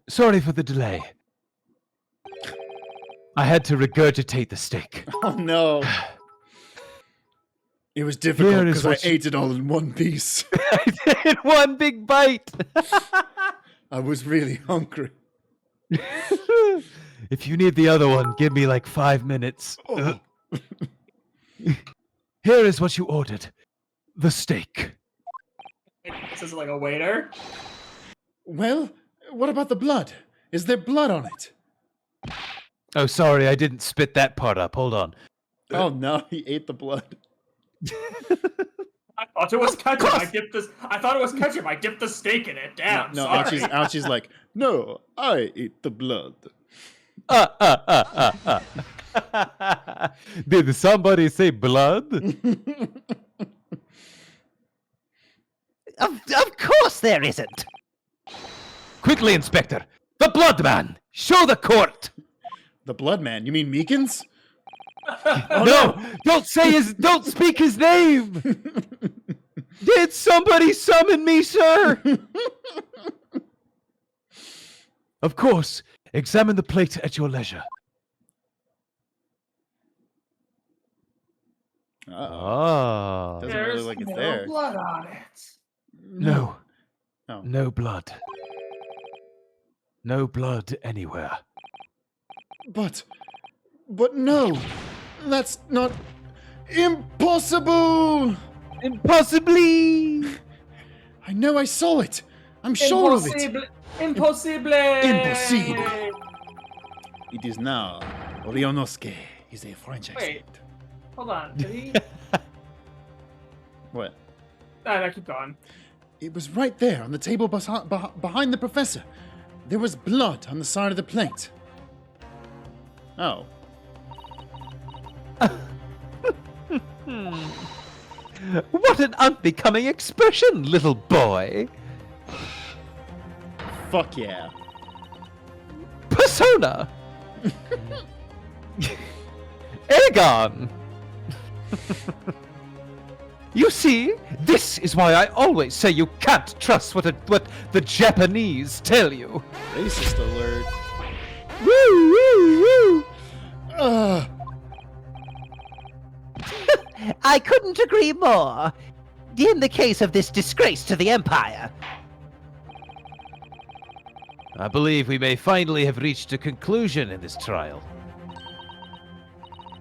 Sorry for the delay. I had to regurgitate the steak. Oh no. It was difficult Here is because I what you- ate it all in one piece. I did one big bite. I was really hungry. If you need the other one, give me like 5 minutes. Oh. Here is what you ordered. The steak. This is like a waiter. Well, what about the blood? Is there blood on it? Oh, sorry, I didn't spit that part up. Hold on. Oh no, he ate the blood. I thought it was ketchup. I thought it was ketchup. I dipped the steak in it. Damn. No, sorry. Ouchie's like, no, I ate the blood. Did somebody say blood? Of course there isn't. Quickly, Inspector. The blood man. Show the court. The blood man? You mean Meekins? No, don't speak his name. Did somebody summon me, sir? Of course. Examine the plate at your leisure. Uh-oh. Oh. Doesn't really look like it's there. blood on it. No. Oh. No blood. No blood anywhere. But no, that's not impossible. Impossibly. I know I saw it. I'm sure of it. Impossible. Impossible. It is now. Rionosuke is a French Wait. accent. Hold on. Did he? What? No, keep going. It was right there on the table behind the professor. There was blood on the side of the plate. Oh. What an unbecoming expression, little boy. Fuck yeah. Persona. Aegon. You see, this is why I always say you can't trust what the Japanese tell you. Racist alert. Woo, woo, woo. I couldn't agree more. In the case of this disgrace to the Empire. I believe we may finally have reached a conclusion in this trial.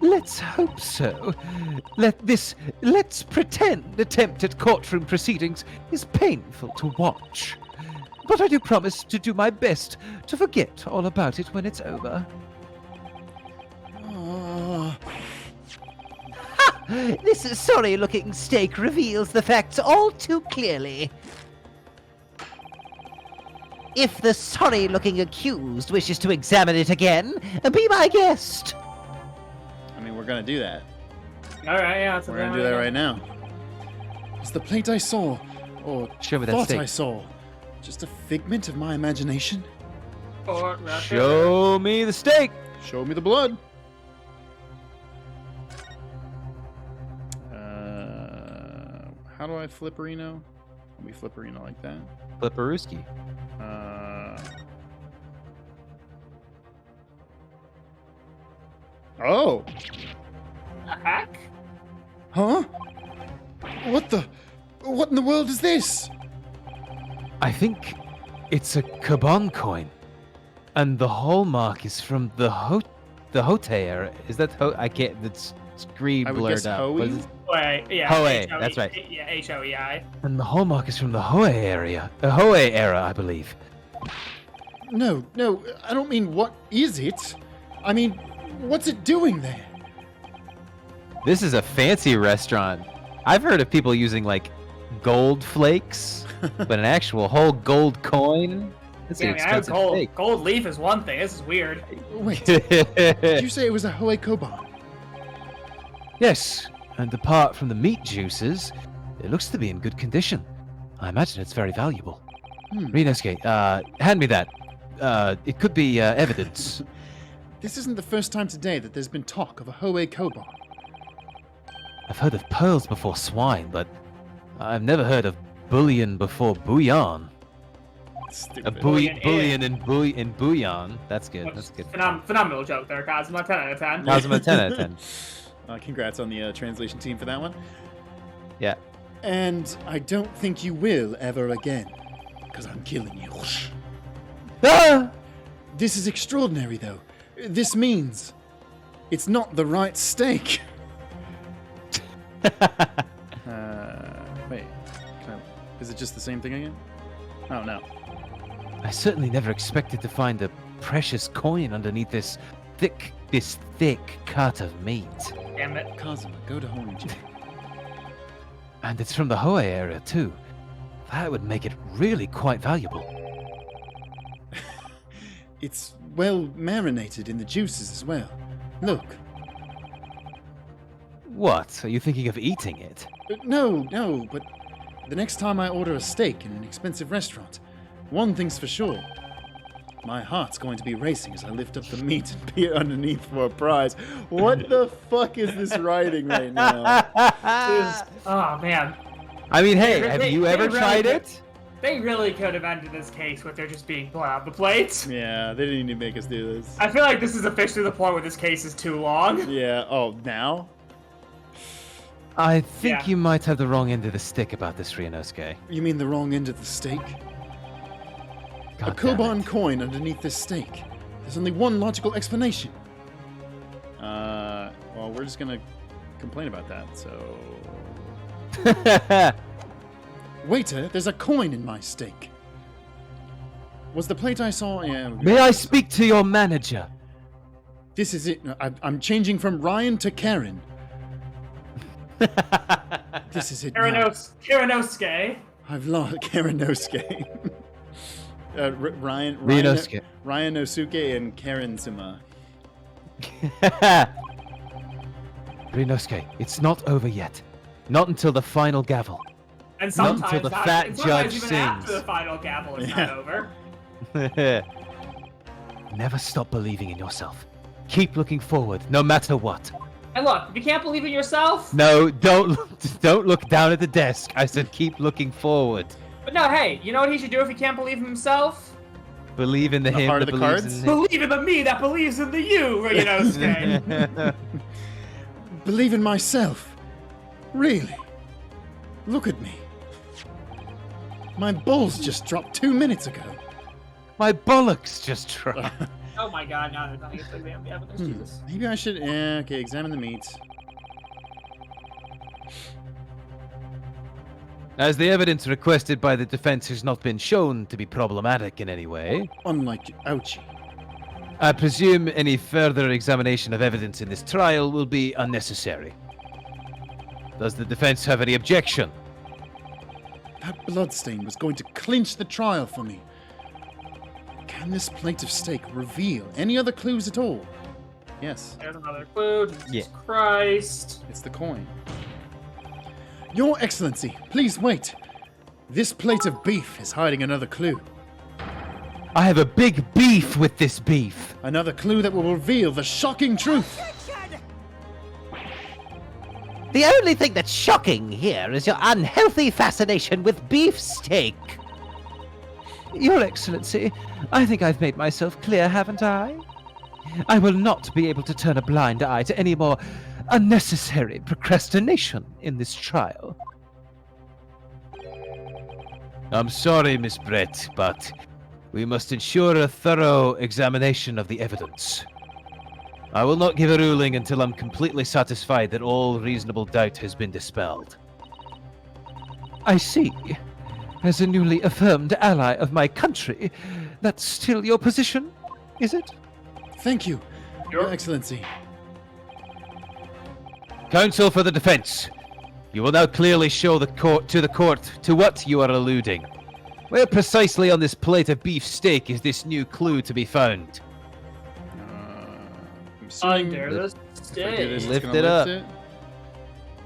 Let's hope so. Let's pretend attempt at courtroom proceedings is painful to watch. But I do promise to do my best to forget all about it when it's over. This sorry-looking steak reveals the facts all too clearly. If the sorry-looking accused wishes to examine it again, be my guest. I mean, we're gonna do that. All right, yeah. We're gonna do that right now. Is the plate I saw, or Show me that thought steak. I saw, just a figment of my imagination? Or, Show me the steak. Show me the blood. How do I flipperino? Let me flipperino like that. Flipperooski. Oh! heck? Huh? What in the world is this? I think it's a Kaban coin, and the hallmark is from the Hote era. Is that I can't. That's screen I would blurred guess out. Hoei? What is it? Wait, yeah. Hoei, H-O-E, that's right. Yeah, Hoei. And the hallmark is from the Hoei era, I believe. No, I don't mean what is it. I mean, what's it doing there? This is a fancy restaurant. I've heard of people using like gold flakes, but an actual whole gold coin. That's Yeah, an I mean, I have expensive steak. gold leaf is one thing. This is weird. Wait, did you say it was a Hoei Koban? Yes, and apart from the meat juices, it looks to be in good condition. I imagine it's very valuable. Rinosuke, hand me that. It could be evidence. This isn't the first time today that there's been talk of a Hoei Koban. I've heard of pearls before swine, but I've never heard of bullion before bouillon. Stupid. Bouillon and bouillon. That's good. That's good. Phenomenal joke there, Cosmo. 10 out of 10. Cosmo 10 out of 10. Congrats on the translation team for that one. Yeah. And I don't think you will ever again, because I'm killing you. Ah! This is extraordinary, though. This means it's not the right steak. Wait. Is it just the same thing again? Oh, no. I certainly never expected to find a precious coin underneath this thick cut of meat. Damn it. Kazuma, go to Honji. And it's from the Hoei area, too. That would make it really quite valuable. It's well marinated in the juices as well. Look. What? Are you thinking of eating it? No, but the next time I order a steak in an expensive restaurant, one thing's for sure. My heart's going to be racing as I lift up the meat and peer underneath for a prize. What the fuck is this writing right now? Oh, man. I mean, hey, have you ever tried it? They really could have ended this case with there just being blood on the plates. Yeah, they didn't even make us do this. I feel like this is officially the point where this case is too long. Yeah, oh, now? I think you might have the wrong end of the stick about this, Ryunosuke. You mean the wrong end of the steak? God A damn it. Koban coin underneath this steak. There's only one logical explanation. Well, we're just gonna complain about that, so... Waiter, there's a coin in my steak. Was the plate I saw... Yeah, May I speak to your manager? This is it. I'm changing from Ryan to Karen. This is it now. Kirinosuke. I've lost Karenosuke. Ryan Ryunosuke. Osuke and Karen Suma. Ryunosuke, it's not over yet. Not until the final gavel. And Not sometimes, until the fat and sometimes judge even sings. after the final gavel is not over. Never stop believing in yourself. Keep looking forward, no matter what. And look, if you can't believe in yourself... No, don't look down at the desk. I said keep looking forward. But no, hey, you know what he should do if he can't believe in himself? Believe in the him heart that of the believes cards? in him. Believe in the me that believes in the you, Ryunosuke. Believe in myself. Really? Look at me. My balls just dropped 2 minutes ago. My bollocks just dropped. Oh my god, now they're telling us the evidence, Jesus. Maybe I should... Yeah, okay, examine the meat. As the evidence requested by the defense has not been shown to be problematic in any way, Unlike Ouchie. I presume any further examination of evidence in this trial will be unnecessary. Does the defense have any objection? That bloodstain was going to clinch the trial for me. Can this plate of steak reveal any other clues at all? Yes, There's another clue. Jesus Yeah. Christ. it's the coin. Your Excellency, please wait. This plate of beef is hiding another clue. I have a big beef with this beef. Another clue that will reveal the shocking truth. The only thing that's shocking here is your unhealthy fascination with beefsteak. Your Excellency, I think I've made myself clear, haven't I? I will not be able to turn a blind eye to any more unnecessary procrastination in this trial. I'm sorry, Miss Brett, but we must ensure a thorough examination of the evidence. I will not give a ruling until I'm completely satisfied that all reasonable doubt has been dispelled. I see. As a newly affirmed ally of my country, that's still your position, is it? Thank you, Your Excellency. Counsel for the defense. You will now clearly show the court to what you are alluding. Where precisely on this plate of beef steak is this new clue to be found? I'm assuming Under that the if I do steak. this, it's Lift gonna it up. lift it?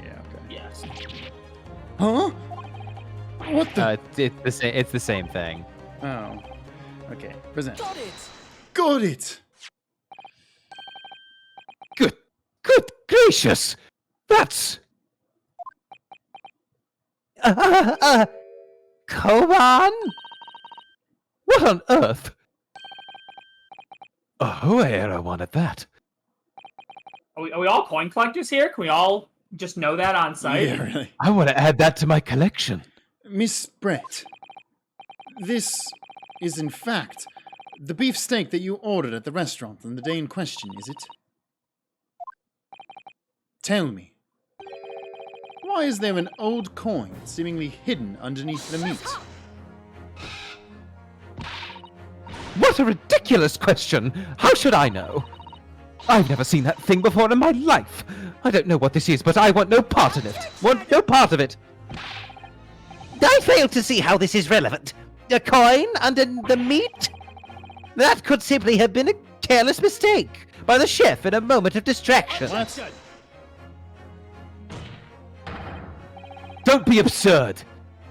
Yeah, okay. Yes. Huh? What the? It's the same thing. Oh. Okay, present. Got it! Good gracious! That's... Koban? What on earth? A Hoera wanted that. Are we all coin collectors here? Can we all just know that on site? Yeah, really. I want to add that to my collection. Miss Brett, this is in fact the beef steak that you ordered at the restaurant on the day in question, is it? Tell me, why is there an old coin seemingly hidden underneath the meat? What a ridiculous question! How should I know? I've never seen that thing before in my life. I don't know what this is, but I want no part in it. Want no part of it. I fail to see how this is relevant. A coin under the meat? That could simply have been a careless mistake by the chef in a moment of distraction. What? Don't be absurd.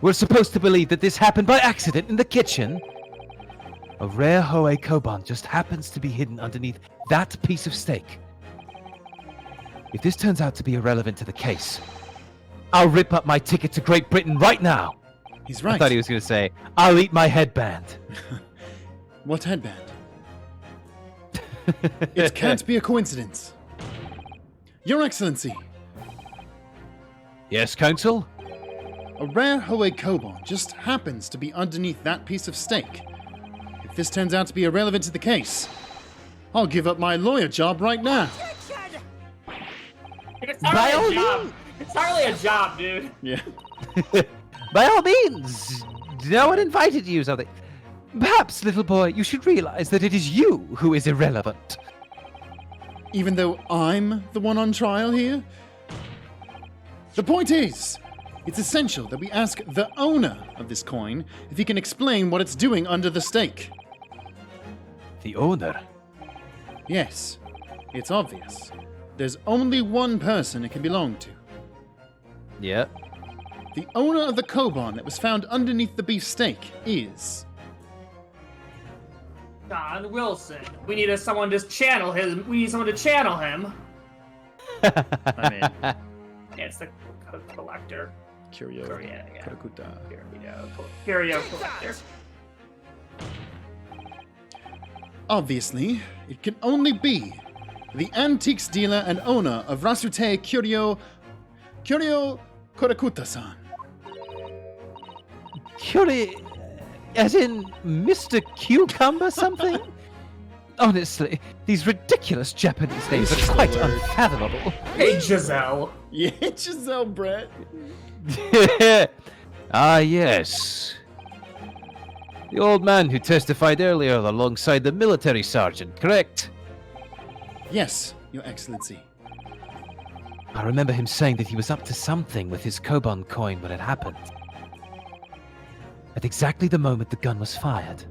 We're supposed to believe that this happened by accident in the kitchen. A rare Hoei Koban just happens to be hidden underneath that piece of steak. If this turns out to be irrelevant to the case, I'll rip up my ticket to Great Britain right now. He's right. I thought he was going to say, I'll eat my headband. What headband? It can't be a coincidence. Your Excellency, Yes, Counsel? a rare Hoei Koban just happens to be underneath that piece of steak. If this turns out to be irrelevant to the case, I'll give up my lawyer job right now. It's not By all really a job. means. It's not really a job, dude. Yeah. By all means, no one invited you something. Perhaps, little boy, you should realize that it is you who is irrelevant. Even though I'm the one on trial here? The point is, it's essential that we ask the owner of this coin if he can explain what it's doing under the steak. The owner? Yes, it's obvious. There's only one person it can belong to. Yeah. The owner of the Koban that was found underneath the beef steak is... Don Wilson. We need someone to channel him. We need someone to channel him. I mean, It's the collector. Curio. Yeah. Kurakuta. Curio collector. Obviously, it can only be the antiques dealer and owner of Rasute Curio Kurakuta-san. Curie... as in Mr. Cucumber something? Honestly, these ridiculous Japanese names This is are quite the word. unfathomable. Hey, Jezaille. Yeah, Jezaille Brett. Ah, yes. The old man who testified earlier alongside the military sergeant, correct? Yes, Your Excellency. I remember him saying that he was up to something with his Koban coin when it happened. At exactly the moment the gun was fired.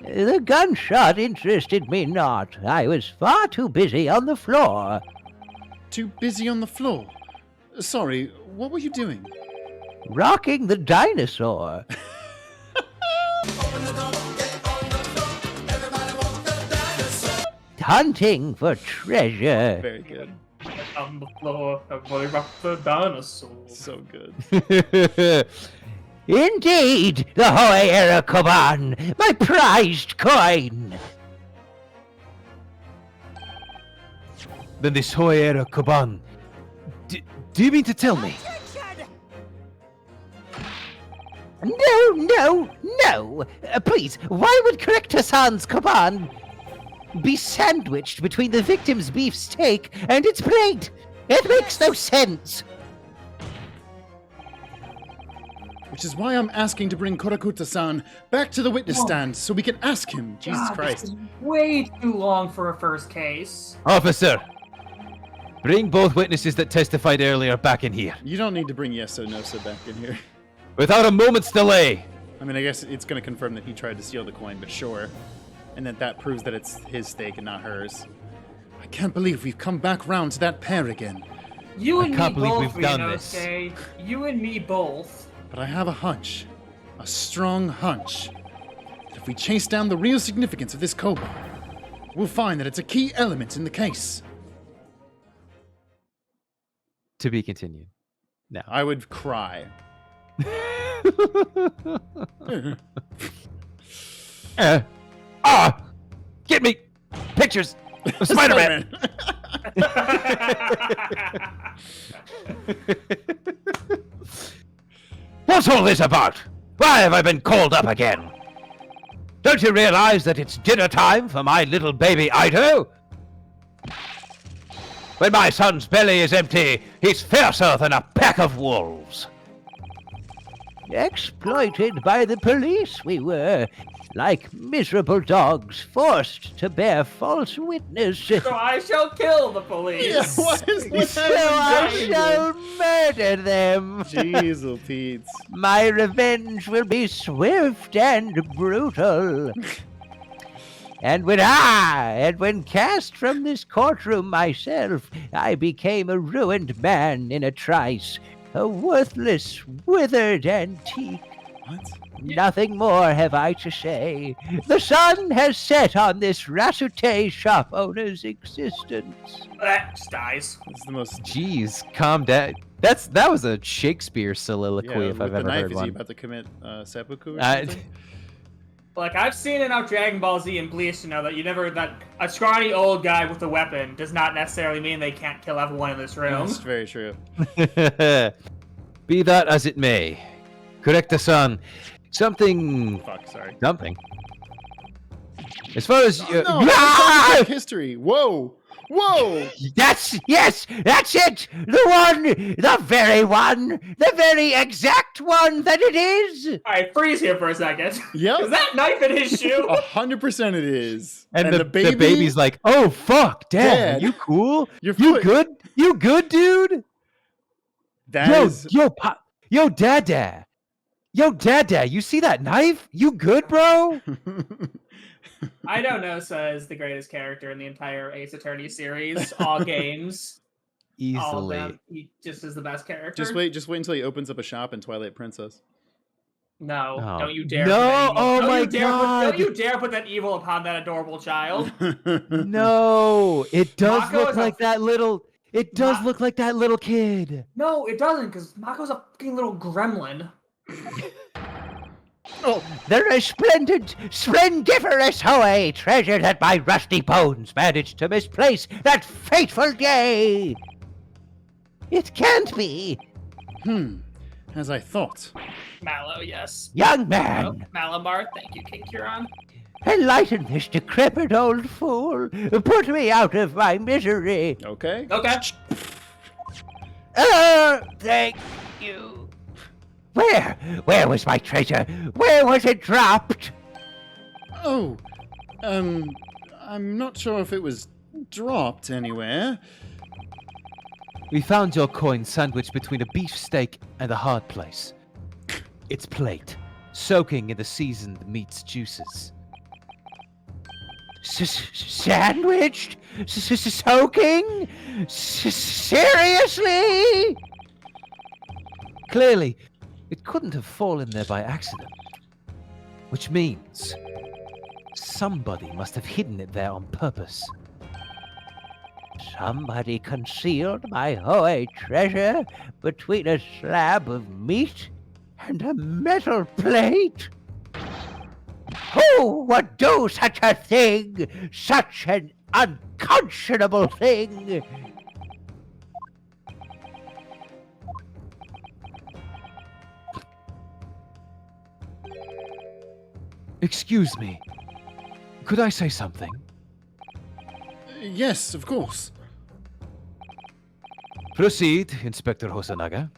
The gunshot interested me not. I was far too busy on the floor. Too busy on the floor. Sorry, what were you doing? Rocking the dinosaur. Hunting for treasure. Very good. On the floor, everybody rock the dinosaur. So good. Indeed, the Hoei Koban, my prized coin. Then this Hoera Koban. Do you mean to tell me? No. Please, why would Corrector-san's Koban be sandwiched between the victim's beef steak and its plate? It makes no sense. Which is why I'm asking to bring Kurakuta-san back to the witness stand so we can ask him. Jesus God, Christ. This is way too long for a first case. Officer, bring both witnesses that testified earlier back in here. You don't need to bring Yeso Nosa back in here. Without a moment's delay. I mean, I guess it's going to confirm that he tried to steal the coin, but sure. And that proves that it's his stake and not hers. I can't believe we've come back round to that pair again. You I and can't me believe both, we've done this. Ryunosuke. You and me both. But I have a hunch. A strong hunch. That if we chase down the real significance of this Koban, we'll find that it's a key element in the case. To be continued. Now. I would cry. Get me pictures of Spider-Man. What's all this about? Why have I been called up again? Don't you realize that it's dinner time for my little baby Ido? When my son's belly is empty, he's fiercer than a pack of wolves. Exploited by the police we were, like miserable dogs forced to bear false witness. So I shall kill the police. Yeah, what is what So I happened? shall murder them. Jeez, Pete. My revenge will be swift and brutal. And when cast from this courtroom myself, I became a ruined man in a trice, a worthless, withered antique. What? Nothing more have I to say. The sun has set on this Rasute shop owner's existence. That just dies. It's the most. Jeez, calm down. That was a Shakespeare soliloquy Yeah, if with I've the ever knife, heard is he one. about to commit seppuku or I- something? Like, I've seen enough Dragon Ball Z and Bleach to know that that a scrawny old guy with a weapon does not necessarily mean they can't kill everyone in this room. That's very true. Be that as it may, correct-a-san, something. Something. As far as No, Ah! that's history. Whoa! Whoa! That's it! The very exact one that it is! Alright, freeze here for a second. Yep. Is that knife in his shoe? 100% it is. And the baby's like, "Oh fuck, Dad, Dad. you cool? Your You foot. good? You good, dude? That Yo, is. yo, Dada, you see that knife? You good, bro? I don't know, says the greatest character in the entire Ace Attorney series, all games, all of Easily. them. He just is the best character. Just wait until he opens up a shop in Twilight Princess. No, Oh. don't you dare. No, put that evil- oh don't my you dare God. don't you dare put that evil upon that adorable child. No, it does Mako look is a- like that little. It does Ma- look like that little kid. No, it doesn't, because Mako's a fucking little gremlin. The resplendent, splendiferous Hoey treasure that my rusty bones managed to misplace that fateful day! It can't be! As I thought. Mallow, yes. Young Oh, man, Malamar, thank you, King Curon. enlighten this decrepit old fool. Put me out of my misery. Okay. Okay. Thank you. Where was my treasure? Where was it dropped? Oh, I'm not sure if it was dropped anywhere. We found your coin sandwiched between a beefsteak and a hard place. Its plate, soaking in the seasoned meat's juices. Sandwiched? Soaking? Seriously? Clearly, it couldn't have fallen there by accident. Which means somebody must have hidden it there on purpose. Somebody concealed my Hoey treasure between a slab of meat and a metal plate? Who would do such a thing? Such an unconscionable thing? Excuse me. Could I say something? Yes, of course. Proceed, Inspector Hosanaga.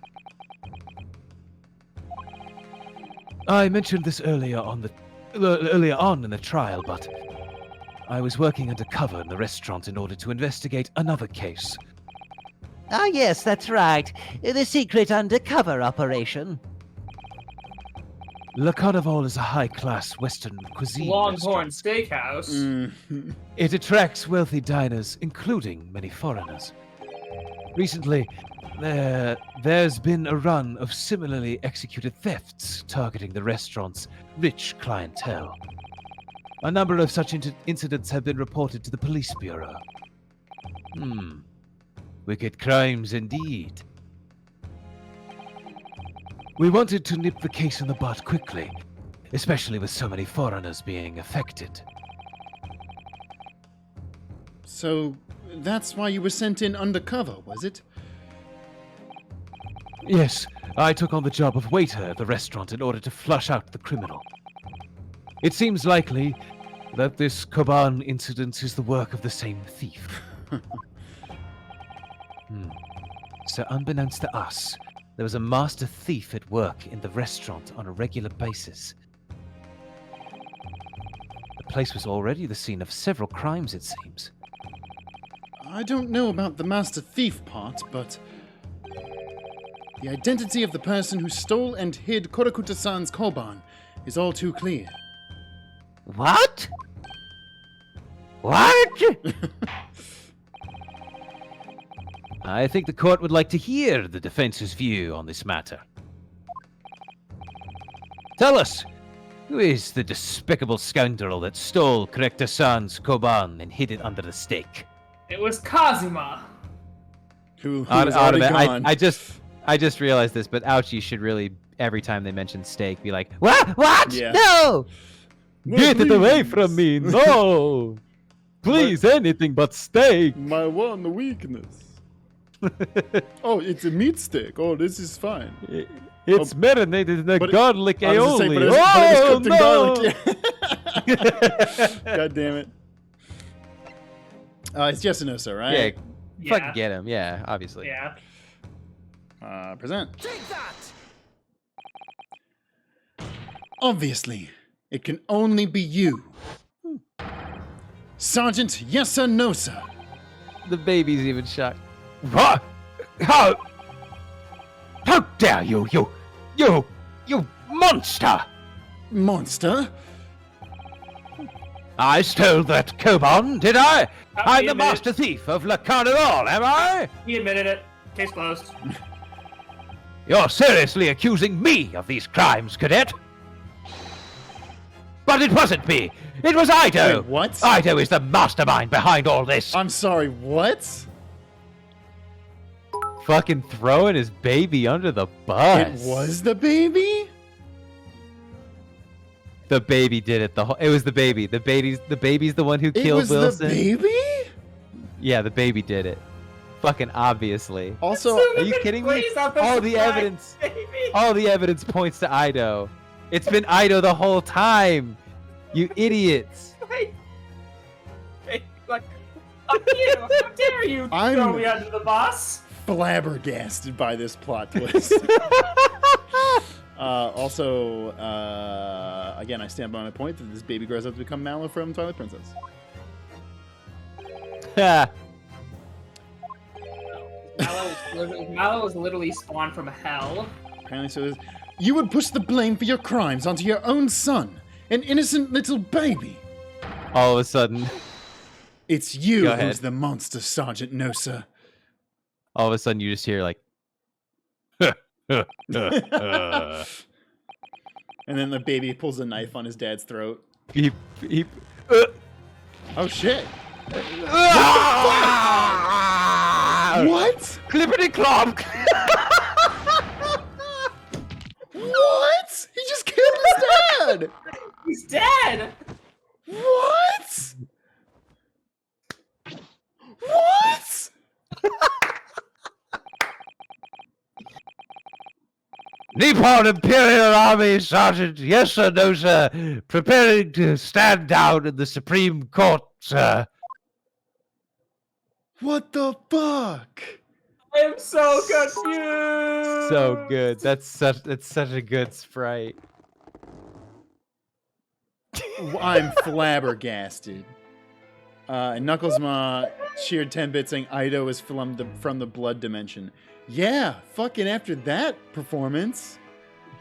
I mentioned this earlier on in the trial, but I was working undercover in the restaurant in order to investigate another case. Ah, yes, that's right. The secret undercover operation. Le Carnival is a high-class Western cuisine Longhorn restaurant. Steakhouse. It attracts wealthy diners, including many foreigners. Recently, there's been a run of similarly executed thefts targeting the restaurant's rich clientele. A number of such incidents have been reported to the police bureau. Wicked crimes indeed. We wanted to nip the case in the bud quickly, especially with so many foreigners being affected. So, that's why you were sent in undercover, was it? Yes, I took on the job of waiter at the restaurant in order to flush out the criminal. It seems likely that this Koban incident is the work of the same thief. So unbeknownst to us, there was a master thief at work in the restaurant on a regular basis. The place was already the scene of several crimes, it seems. I don't know about the master thief part, but the identity of the person who stole and hid Korokuta-san's koban is all too clear. What? What? I think the court would like to hear the defense's view on this matter. Tell us, who is the despicable scoundrel that stole Korekta-san's koban and hid it under the steak? It was Kazuma. Who is already gone. I just realized this, but Ouchie should really, every time they mention steak, be like, What? What? Yeah. No! Get it away from me! No! Please, anything but steak! My one weakness. Oh, it's a meat stick. Oh, this is fine. It's marinated in a but it- garlic I was gonna say, aioli. but it was Oh, cooked in no! garlic. God damn it. It's Jessenosa, yeah, right? Yeah. fucking get him. Yeah, obviously. Yeah. Present. Obviously, it can only be you. Sergeant Jessenosa. The baby's even shocked. What? How dare you, you monster! Monster? I stole that koban, did I? I'm he the admitted- master thief of Le Carnival, am I? He admitted it. Case closed. You're seriously accusing me of these crimes, cadet? But it wasn't me. It was Ido. Wait, what? Ido is the mastermind behind all this. I'm sorry, what? Fucking throwing his baby under the bus. It was the baby? The baby did it. It was the baby. The baby's the one who It killed was Wilson. the baby? Yeah, the baby did it. Fucking obviously. Also, Are you kidding me? All the evidence. All the evidence points to Ido. It's been Ido the whole time. You idiots. Like, fuck you! How dare you I'm- throw me under the bus? flabbergasted by this plot twist. Also, again, I stand by my point that this baby grows up to become Mallow from Twilight Princess. Mallow was literally spawned from hell. Apparently, so you would push the blame for your crimes onto your own son, an innocent little baby. All of a sudden, It's you Go ahead. who's the monster, Sergeant Nosa. all of a sudden, you just hear like, And then the baby pulls a knife on his dad's throat. beep, beep. Oh shit! Ah! What? Clippity clomp. What? He just killed his dad! He's dead! What? What? Nippon Imperial Army Sergeant, yes sir, no sir, preparing to stand down in the Supreme Court, sir. What the fuck? I am so confused! So good. That's such a good sprite. I'm flabbergasted. And Knucklesma cheered 10 bit saying Ido is from the blood dimension. Yeah, fucking after that performance.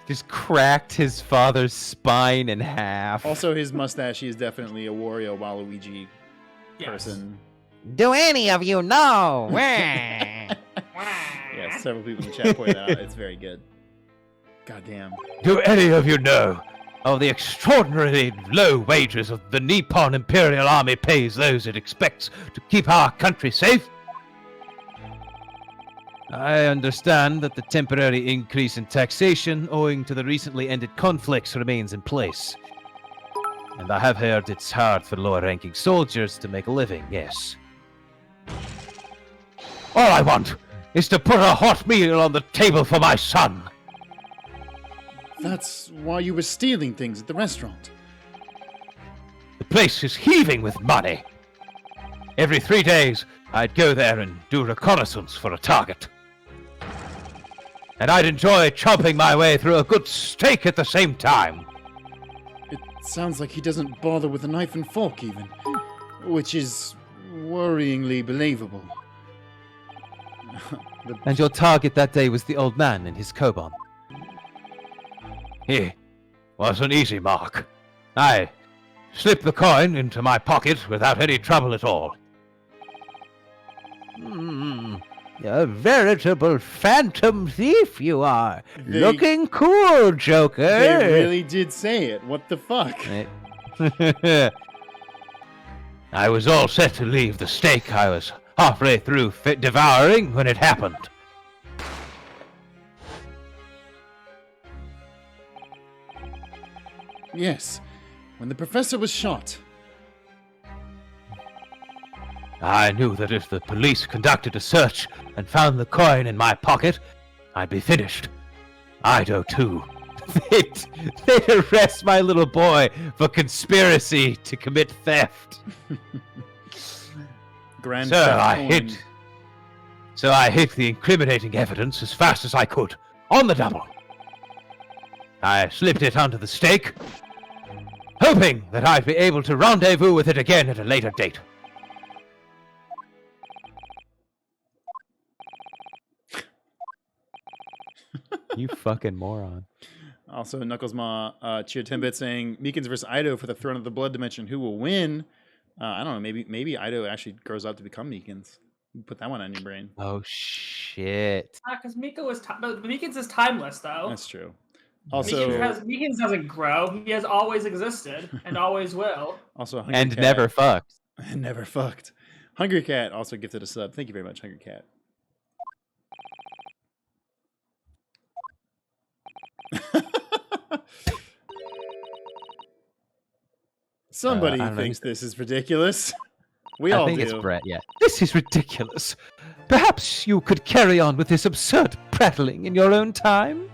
Just cracked his father's spine in half. Also, his mustache, he is definitely a Wario Waluigi Yes. person. Do any of you know? Wah. Yeah, several people in the chat pointed out. It's very good. Goddamn. Do any of you know of the extraordinarily low wages of the Nippon Imperial Army pays those it expects to keep our country safe? I understand that the temporary increase in taxation owing to the recently ended conflicts remains in place. And I have heard it's hard for lower-ranking soldiers to make a living, yes. All I want is to put a hot meal on the table for my son. That's why you were stealing things at the restaurant. The place is heaving with money. Every 3 days, I'd go there and do reconnaissance for a target. And I'd enjoy chopping my way through a good steak at the same time. It sounds like he doesn't bother with a knife and fork even, which is worryingly believable. And your target that day was the old man and his koban. He was an easy mark. I slipped the coin into my pocket without any trouble at all. A veritable phantom thief you are. Looking cool, Joker. They really did say it. What the fuck? I was all set to leave the steak. I was halfway through devouring when it happened. Yes, when the professor was shot. I knew that if the police conducted a search and found the coin in my pocket, I'd be finished. Ido too. They'd arrest my little boy for conspiracy to commit theft. Grand So Theft I hid the incriminating evidence as fast as I could, on the double. I slipped it onto the steak, hoping that I'd be able to rendezvous with it again at a later date. You fucking moron. Also, Knucklesmaw cheered 10 bit saying Meekins versus Ido for the Throne of the Blood Dimension. Who will win? I don't know. Maybe Ido actually grows up to become Meekins. Put that one on your brain. Oh shit. Because Miko is but Meekins is timeless though. That's true. Also, Meekins doesn't grow. He has always existed and always will. Also, Hungry And Cat. never fucked. Never fucked. Hungry Cat also gifted a sub. Thank you very much, Hungry Cat. Somebody thinks this is ridiculous. We all do. I think it's Brett, yeah. This is ridiculous. Perhaps you could carry on with this absurd prattling in your own time?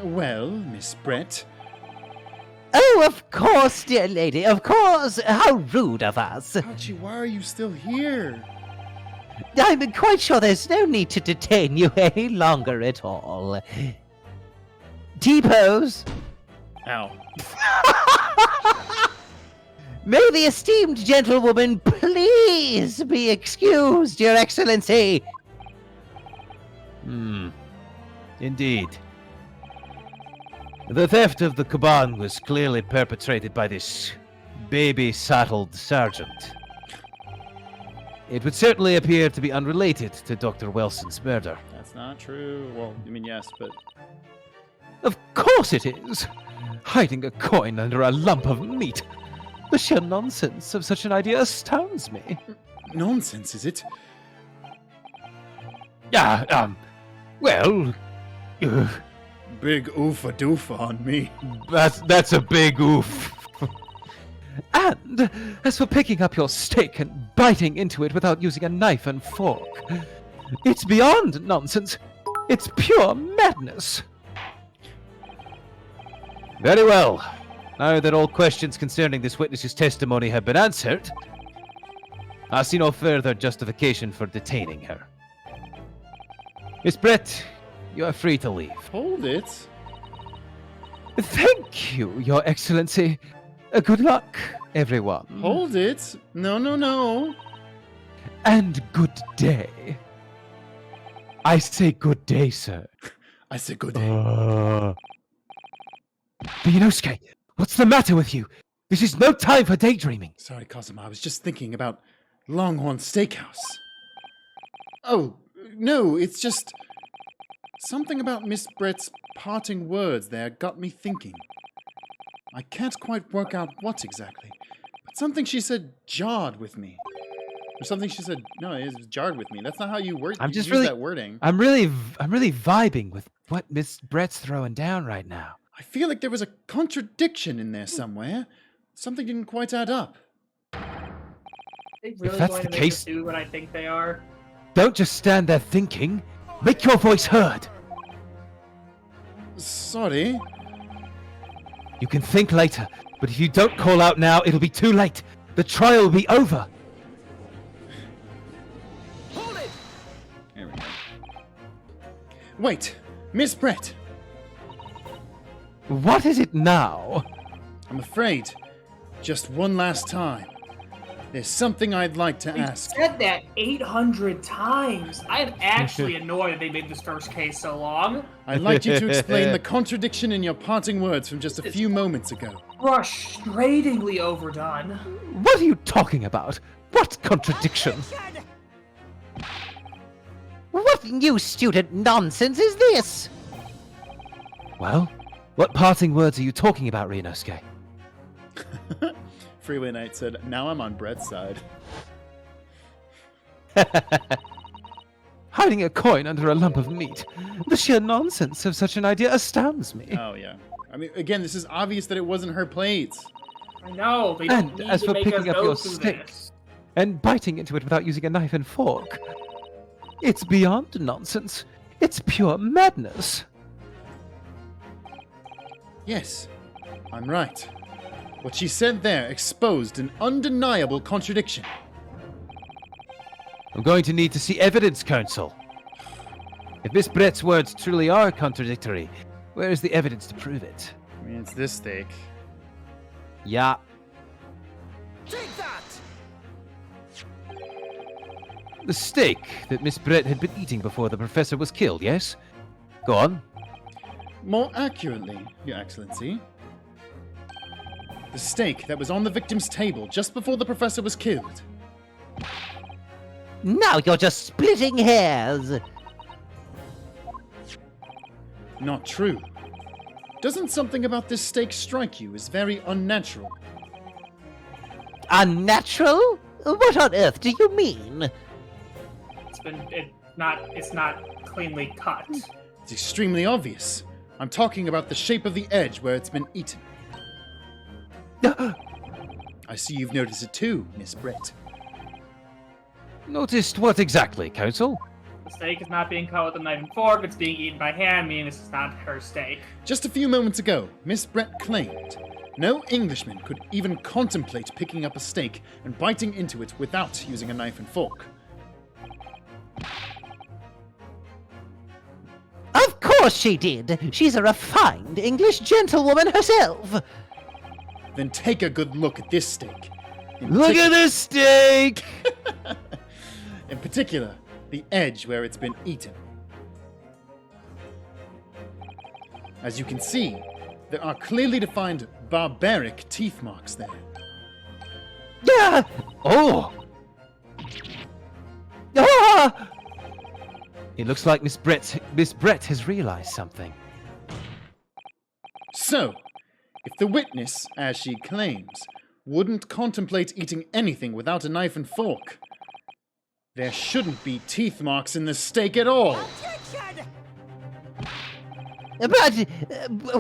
Well, Miss Brett. Oh, of course, dear lady, of course. How rude of us. Archie, why are you still here? I'm quite sure there's no need to detain you any longer at all. T-pose. Ow. May the esteemed gentlewoman please be excused, Your Excellency. Indeed. The theft of the Kaban was clearly perpetrated by this baby-saddled sergeant. It would certainly appear to be unrelated to Dr. Wilson's murder. That's not true. Well, I mean, yes, but... Of course it is! Hiding a coin under a lump of meat. The sheer nonsense of such an idea astounds me. Nonsense, is it? Well... Big oofa doofa on me. That's a big oof. And as for picking up your steak and biting into it without using a knife and fork, it's beyond nonsense. It's pure madness. Very well. Now that all questions concerning this witness's testimony have been answered, I see no further justification for detaining her. Miss Brett, you are free to leave. Hold it. Thank you, Your Excellency. Good luck, everyone. Hold it. No, no, no. And good day. I say good day, sir. I said good day. Binosuke, what's the matter with you? This is no time for daydreaming. Sorry, Kazuma. I was just thinking about Longhorn Steakhouse. Oh, no, it's just... something about Miss Brett's parting words there got me thinking. I can't quite work out what exactly, but something she said jarred with me. There's something she said. No, it jarred with me. That's not how you word. I'm you just use really- that wording. I'm really vibing with what Miss Brett's throwing down right now. I feel like there was a contradiction in there somewhere. Something didn't quite add up. They really that's going the to make case- us do what I think they are? Don't just stand there thinking. Make your voice heard. Sorry. You can think later, but if you don't call out now, it'll be too late. The trial will be over. There we go. Wait, Miss Brett. What is it now? I'm afraid, just one last time, there's something I'd like to We ask. said that 800 times. I am actually annoyed that they made this first case so long. I'd like you to explain the contradiction in your parting words from just a few moments ago. Frustratingly overdone. What are you talking about? What contradiction? What new student nonsense is this? Well, what parting words are you talking about, Ryunosuke? Freeway Knight said, now I'm on Brett's side. Hiding a coin under a lump of meat. The sheer nonsense of such an idea astounds me. Oh, yeah. I mean, again, this is obvious that it wasn't her plates. I know, they don't And need as to for make picking us up go your through stick, this. and biting into it without using a knife and fork. It's beyond nonsense. It's pure madness. Yes, I'm right. What she said there exposed an undeniable contradiction. I'm going to need to see evidence, Counsel. If Miss Brett's words truly are contradictory, where is the evidence to prove it? I mean, it's this steak. Yeah. The steak that Miss Brett had been eating before the professor was killed, yes? Go on. More accurately, Your Excellency, the steak that was on the victim's table just before the professor was killed. Now you're just splitting hairs. Not true. Doesn't something about this steak strike you as very unnatural? Unnatural? What on earth do you mean? It's not cleanly cut. It's extremely obvious. I'm talking about the shape of the edge where it's been eaten. I see you've noticed it too, Miss Brett. Noticed what exactly, Counsel? The steak is not being cut with a knife and fork, it's being eaten by hand, meaning this is not her steak. Just a few moments ago, Miss Brett claimed no Englishman could even contemplate picking up a steak and biting into it without using a knife and fork. Of course she did. She's a refined English gentlewoman herself. Then take a good look at this steak. Look at this steak! In particular, the edge where it's been eaten. As you can see, there are clearly defined barbaric teeth marks there. Ah! Oh! Ah! It looks like Miss Brett has realized something. So, if the witness, as she claims, wouldn't contemplate eating anything without a knife and fork, there shouldn't be teeth marks in the steak at all. But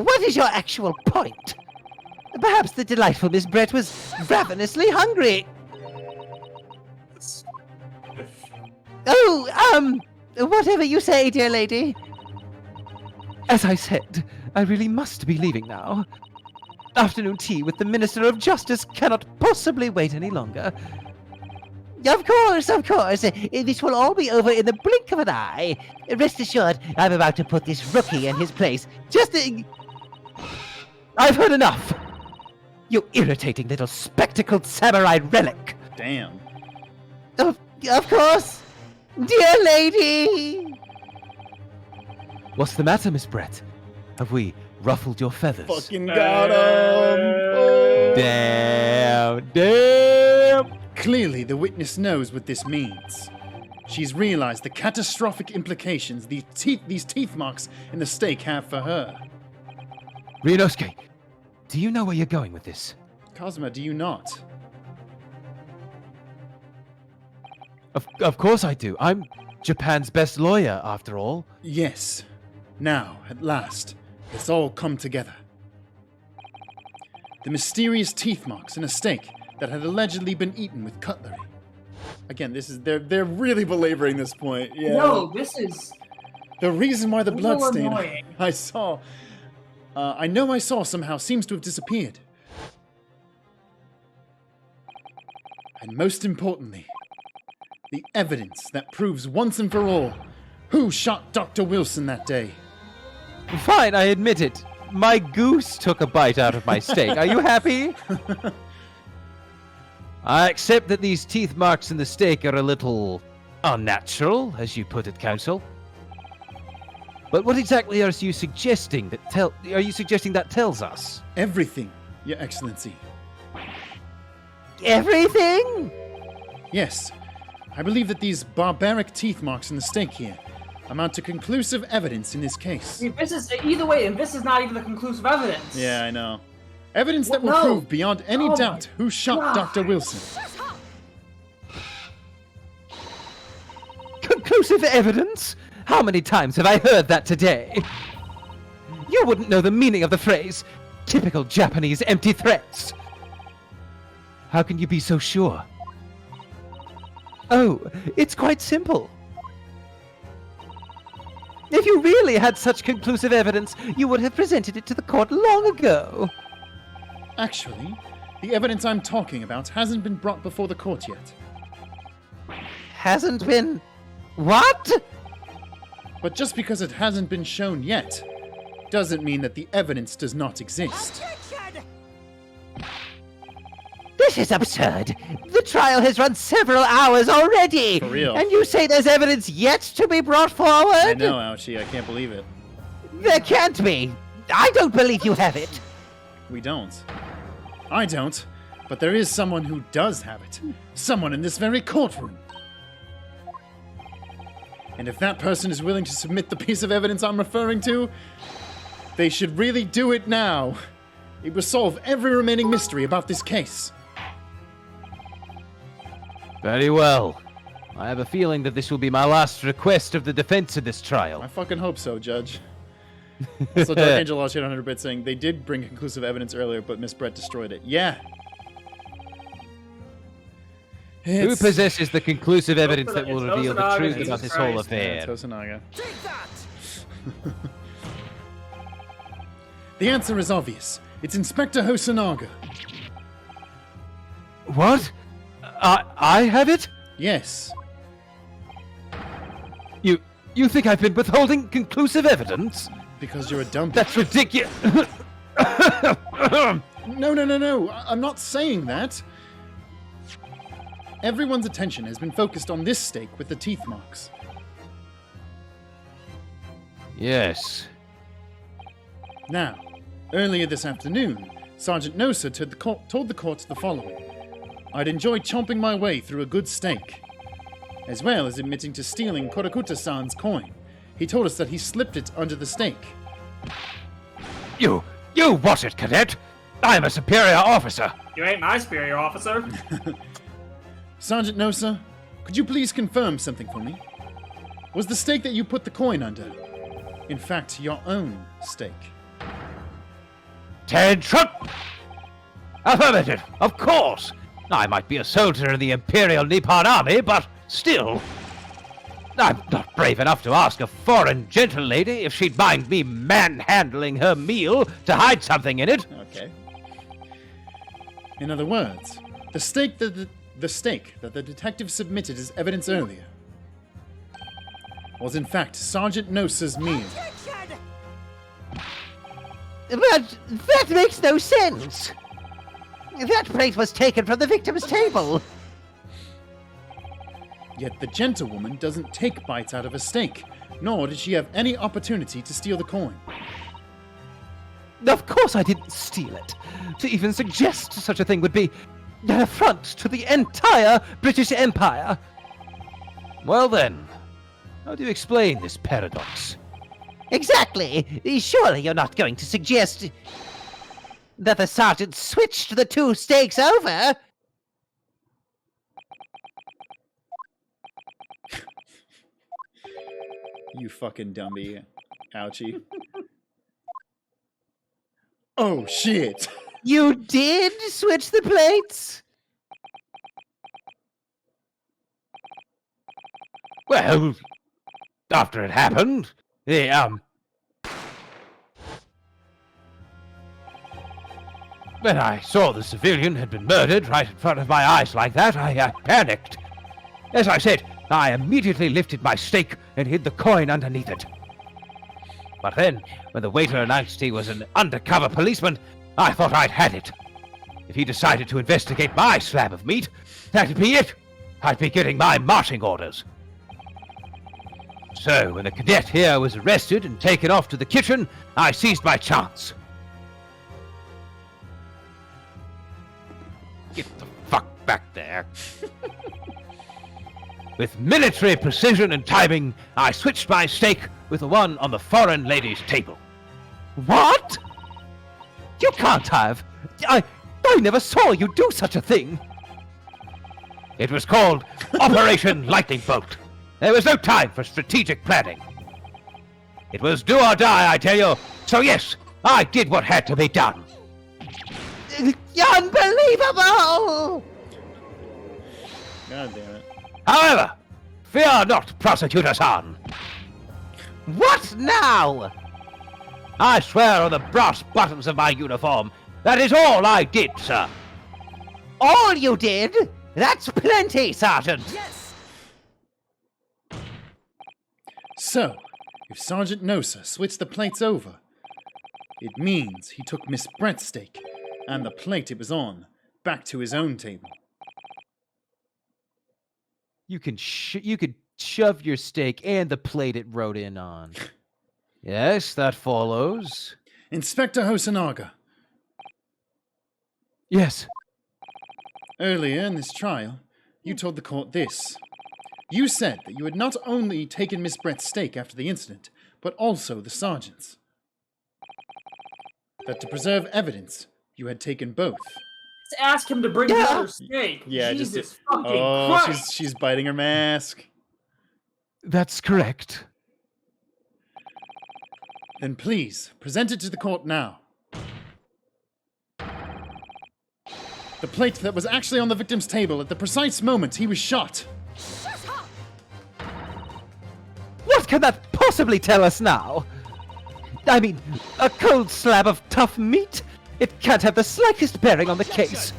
what is your actual point? Perhaps the delightful Miss Brett was ravenously hungry. Oh, whatever you say, dear lady. As I said, I really must be leaving now. Afternoon tea with the Minister of Justice cannot possibly wait any longer. Of course, of course. This will all be over in the blink of an eye. Rest assured, I'm about to put this rookie in his place. I've heard enough! You irritating little spectacled samurai relic. Damn. Of course. Dear lady. What's the matter, Miss Brett? Have we ruffled your feathers? Fucking got him. Oh. Damn! Clearly, the witness knows what this means. She's realized the catastrophic implications these teeth marks in the steak have for her. Ryunosuke, do you know where you're going with this? Kazuma, do you not? Of course I do. I'm Japan's best lawyer, after all. Yes. Now, at last, it's all come together. The mysterious teeth marks in a steak that had allegedly been eaten with cutlery. Again, they're really belaboring this point. Yeah. No, this is The reason why the a little bloodstain annoying. I know I saw somehow seems to have disappeared. And most importantly, the evidence that proves once and for all who shot Dr. Wilson that day. Fine, I admit it. My goose took a bite out of my steak. Are you happy? I accept that these teeth marks in the steak are a little unnatural, as you put it, counsel. But what exactly are you suggesting that tells us? Everything, Your Excellency. Everything? Yes, I believe that these barbaric teeth marks in the steak here amount to conclusive evidence in this case. See, this is either way, and this is not even the conclusive evidence. Yeah, I know. Evidence that will No. prove beyond any Oh doubt my who shot God. Dr. Wilson. Conclusive evidence? How many times have I heard that today? You wouldn't know the meaning of the phrase. Typical Japanese empty threats. How can you be so sure? Oh, it's quite simple. If you really had such conclusive evidence, you would have presented it to the court long ago. Actually, the evidence I'm talking about hasn't been brought before the court yet. Hasn't been. What? But just because it hasn't been shown yet, doesn't mean that the evidence does not exist. This is absurd. The trial has run several hours already. For real. And you say there's evidence yet to be brought forward? I know, Ouchie, I can't believe it. There can't be. I don't believe you have it. We don't. I don't, but there is someone who does have it. Someone in this very courtroom. And if that person is willing to submit the piece of evidence I'm referring to, they should really do it now. It will solve every remaining mystery about this case. Very well. I have a feeling that this will be my last request of the defense in this trial. I fucking hope so, Judge. Also, Dark Angel lost 100 bit saying they did bring conclusive evidence earlier, but Miss Brett destroyed it. Yeah. Who It's- possesses the conclusive evidence that It's will reveal the Ozanaga, truth Jesus about this Christ. whole Yeah, affair? it's Osanaga. The answer is obvious. It's Inspector Hosonaga. What? I have it? Yes. You think I've been withholding conclusive evidence? Because you're a dumb. That's ridiculous. No. I'm not saying that. Everyone's attention has been focused on this steak with the teeth marks. Yes. Now, earlier this afternoon, Sergeant Nosa told the court the following. I'd enjoy chomping my way through a good steak. As well as admitting to stealing Korakuta-san's coin. He told us that he slipped it under the steak. You watch it, cadet. I am a superior officer. You ain't my superior officer. Sergeant Nosa, could you please confirm something for me? Was the steak that you put the coin under, in fact, your own steak? Attention! Affirmative, of course. I might be a soldier in the Imperial Nippon Army, but still. I'm not brave enough to ask a foreign gentle lady if she'd mind me manhandling her meal to hide something in it. Okay. In other words, the steak that the detective submitted as evidence earlier was in fact Sergeant Nosa's meal. But that makes no sense. That plate was taken from the victim's table. Yet the gentlewoman doesn't take bites out of a steak, nor did she have any opportunity to steal the coin. Of course I didn't steal it. To even suggest such a thing would be an affront to the entire British Empire. Well then, how do you explain this paradox? Exactly. Surely you're not going to suggest that the sergeant switched the two steaks over? You fucking dummy. Ouchie. Oh, shit! You did switch the plates? Well, after it happened, when I saw the civilian had been murdered right in front of my eyes like that, I panicked. As I said, I immediately lifted my stake and hid the coin underneath it. But then, when the waiter announced he was an undercover policeman, I thought I'd had it. If he decided to investigate my slab of meat, that'd be it. I'd be getting my marching orders. So, when the cadet here was arrested and taken off to the kitchen, I seized my chance. Get the fuck back there. With military precision and timing, I switched my stake with the one on the foreign lady's table. What? You can't have. I never saw you do such a thing. It was called Operation Lightning Bolt. There was no time for strategic planning. It was do or die, I tell you. So yes, I did what had to be done. Unbelievable! God damn it. However, fear not, Prosecutor-san. What now? I swear on the brass buttons of my uniform, that is all I did, sir. All you did? That's plenty, Sergeant. So, if Sergeant Nosa switched the plates over, it means he took Miss Brett's steak and the plate it was on back to his own table. You could shove your steak and the plate it wrote in on. Yes, that follows. Inspector Hosonaga, Yes. earlier in this trial, you told the court this. You said that you had not only taken Miss Brett's steak after the incident, but also the sergeant's. That to preserve evidence, you had taken both. Let's ask him to bring the other steak. Yeah, Jesus fucking Oh, Christ. she's biting her mask. That's correct. Then please, present it to the court now. The plate that was actually on the victim's table at the precise moment he was shot. What can that possibly tell us now? I mean, a cold slab of tough meat? It can't have the slightest bearing on the case.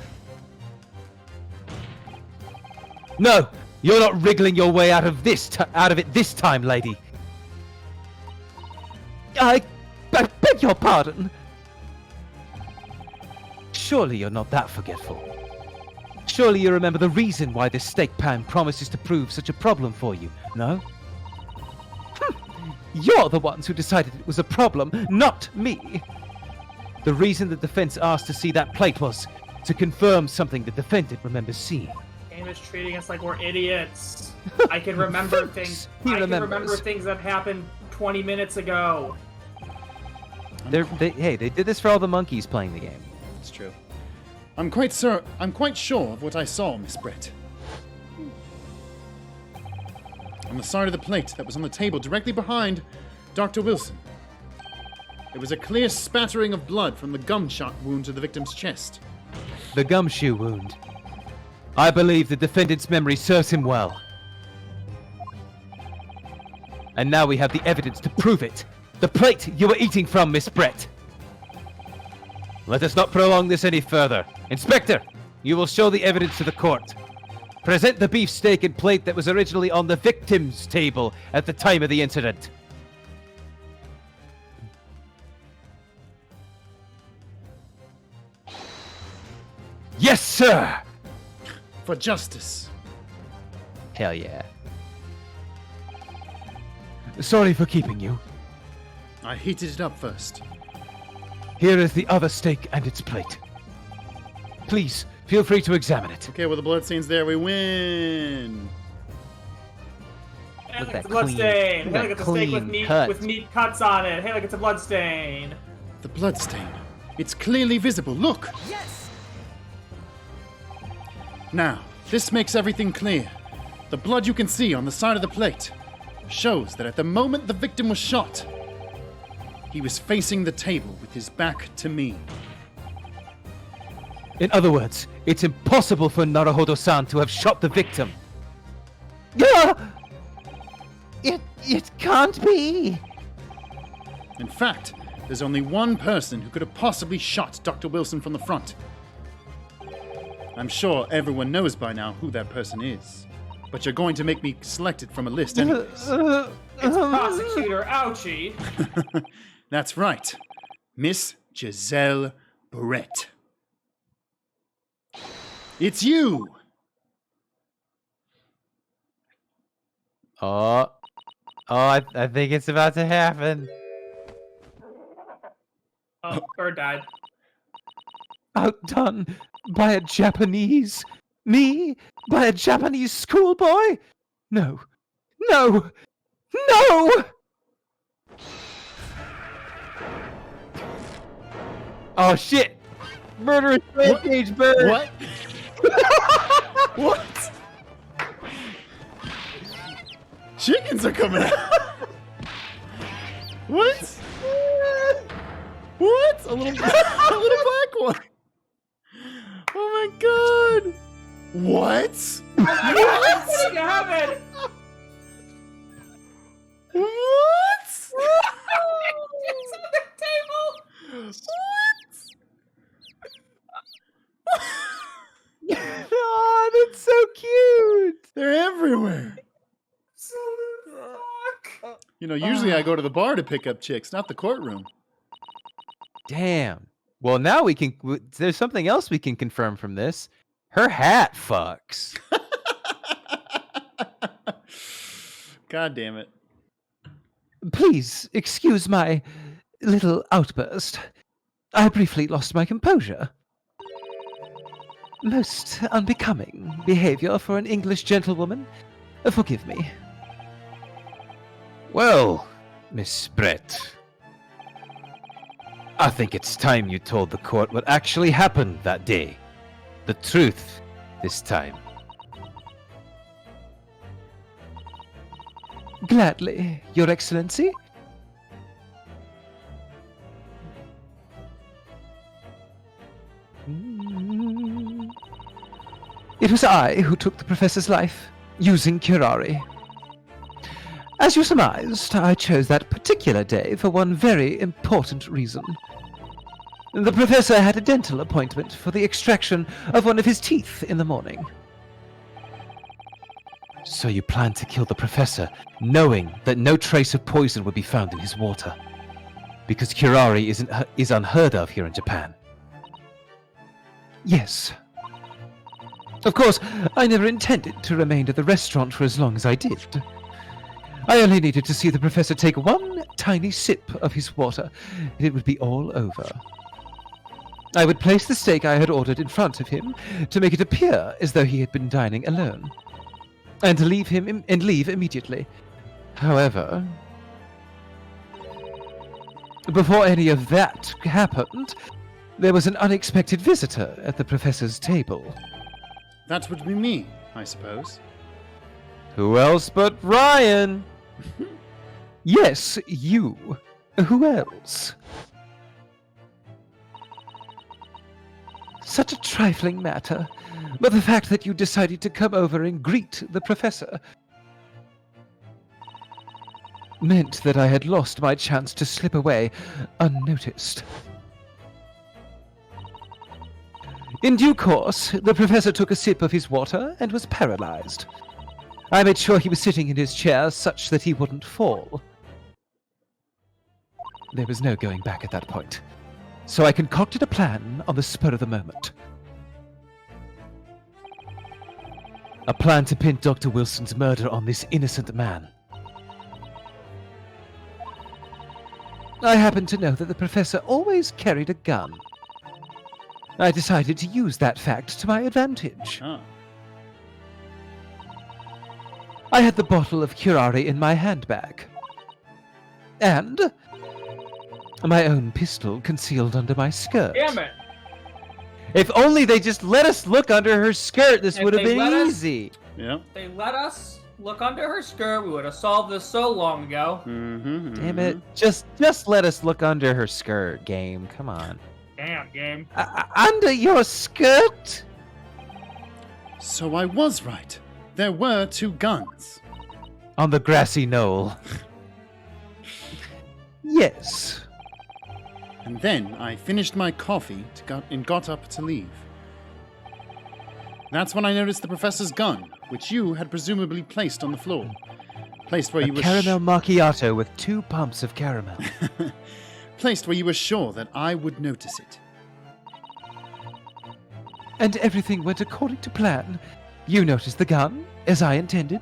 No, you're not wriggling your way out of it this time, lady. I beg your pardon. Surely you're not that forgetful. Surely you remember the reason why this steak pan promises to prove such a problem for you, no? You're the ones who decided it was a problem, not me. The reason the defense asked to see that plate was to confirm something the defendant remembers seeing. Game is treating us like we're idiots. I can remember things. He I can remembers. remember things that happened 20 minutes ago. Hey, they did this for all the monkeys playing the game. It's true. I'm quite sure of what I saw, Miss Brett. On the side of the plate that was on the table directly behind Dr. Wilson, there was a clear spattering of blood from the gunshot wound to the victim's chest. The gumshoe wound. I believe the defendant's memory serves him well. And now we have the evidence to prove it. The plate you were eating from, Miss Brett. Let us not prolong this any further. Inspector, you will show the evidence to the court. Present the beef steak and plate that was originally on the victim's table at the time of the incident. Yes, sir! For justice. Hell yeah. Sorry for keeping you. I heated it up first. Here is the other steak and its plate. Please, feel free to examine it. Okay, well, the bloodstain's there. We win. Hey, Look look at at the that bloodstain. clean- Hey, look at the steak with clean meat cut. with meat cuts on it. Hey, look, it's a bloodstain. The bloodstain. It's clearly visible. Look! Now, this makes everything clear. The blood you can see on the side of the plate. shows that at the moment the victim was shot, he was facing the table with his back to me. In other words, it's impossible for Naruhodo-san to have shot the victim. It can't be. In fact, there's only one person who could have possibly shot Dr. Wilson from the front. I'm sure everyone knows by now who that person is, but you're going to make me select it from a list anyways. It's Prosecutor Ouchie. That's right. Miss Jezaille Brett. It's you! I think it's about to happen. Oh, bird died. Outdone by a Japanese? Me? By a Japanese schoolboy? No. No! No! Oh shit! Murderous rampage bird! What? What? Chickens are coming out! What? What? A little black one! Oh my god! What? What's going to happen? What? It's on the table. Oh, that's so cute! They're everywhere. Fuck. You know, usually I go to the bar to pick up chicks, not the courtroom. Damn. Well, now we can. There's something else we can confirm from this. Her hat fucks. God damn it. Please excuse my little outburst. I briefly lost my composure. Most unbecoming behavior for an English gentlewoman. Forgive me. Well, Miss Brett, I think it's time you told the court what actually happened that day. The truth this time. Gladly, Your Excellency. It was I who took the professor's life, using curare. As you surmised, I chose that particular day for one very important reason. The professor had a dental appointment for the extraction of one of his teeth in the morning. So you planned to kill the professor, knowing that no trace of poison would be found in his water. Because curare is unheard of here in Japan. Yes. Of course, I never intended to remain at the restaurant for as long as I did. I only needed to see the professor take one tiny sip of his water, and it would be all over. I would place the steak I had ordered in front of him to make it appear as though he had been dining alone, and to leave immediately. However, before any of that happened, there was an unexpected visitor at the professor's table. That would be me, I suppose. Who else but Ryan? Yes, you. Who else? Such a trifling matter, but the fact that you decided to come over and greet the professor meant that I had lost my chance to slip away unnoticed. In due course, the professor took a sip of his water and was paralyzed. I made sure he was sitting in his chair such that he wouldn't fall. There was no going back at that point, so I concocted a plan on the spur of the moment. A plan to pin Dr. Wilson's murder on this innocent man. I happened to know that the professor always carried a gun. I decided to use that fact to my advantage. Oh. I had the bottle of curare in my handbag. And my own pistol concealed under my skirt. Damn it. If only they just let us look under her skirt, this If would have they been let us- easy. Yeah. They let us, look under her skirt, we would have solved this so long ago. Damn it. Just let us look under her skirt, game. Come on. Damn, game. Under your skirt? So I was right. There were 2 guns. On the grassy knoll. Yes. And then I finished my coffee and got up to leave. That's when I noticed the professor's gun, which you had presumably placed on the floor. Placed where A you were caramel macchiato with 2 pumps of caramel. placed where you were sure that I would notice it. And everything went according to plan. You noticed the gun, as I intended.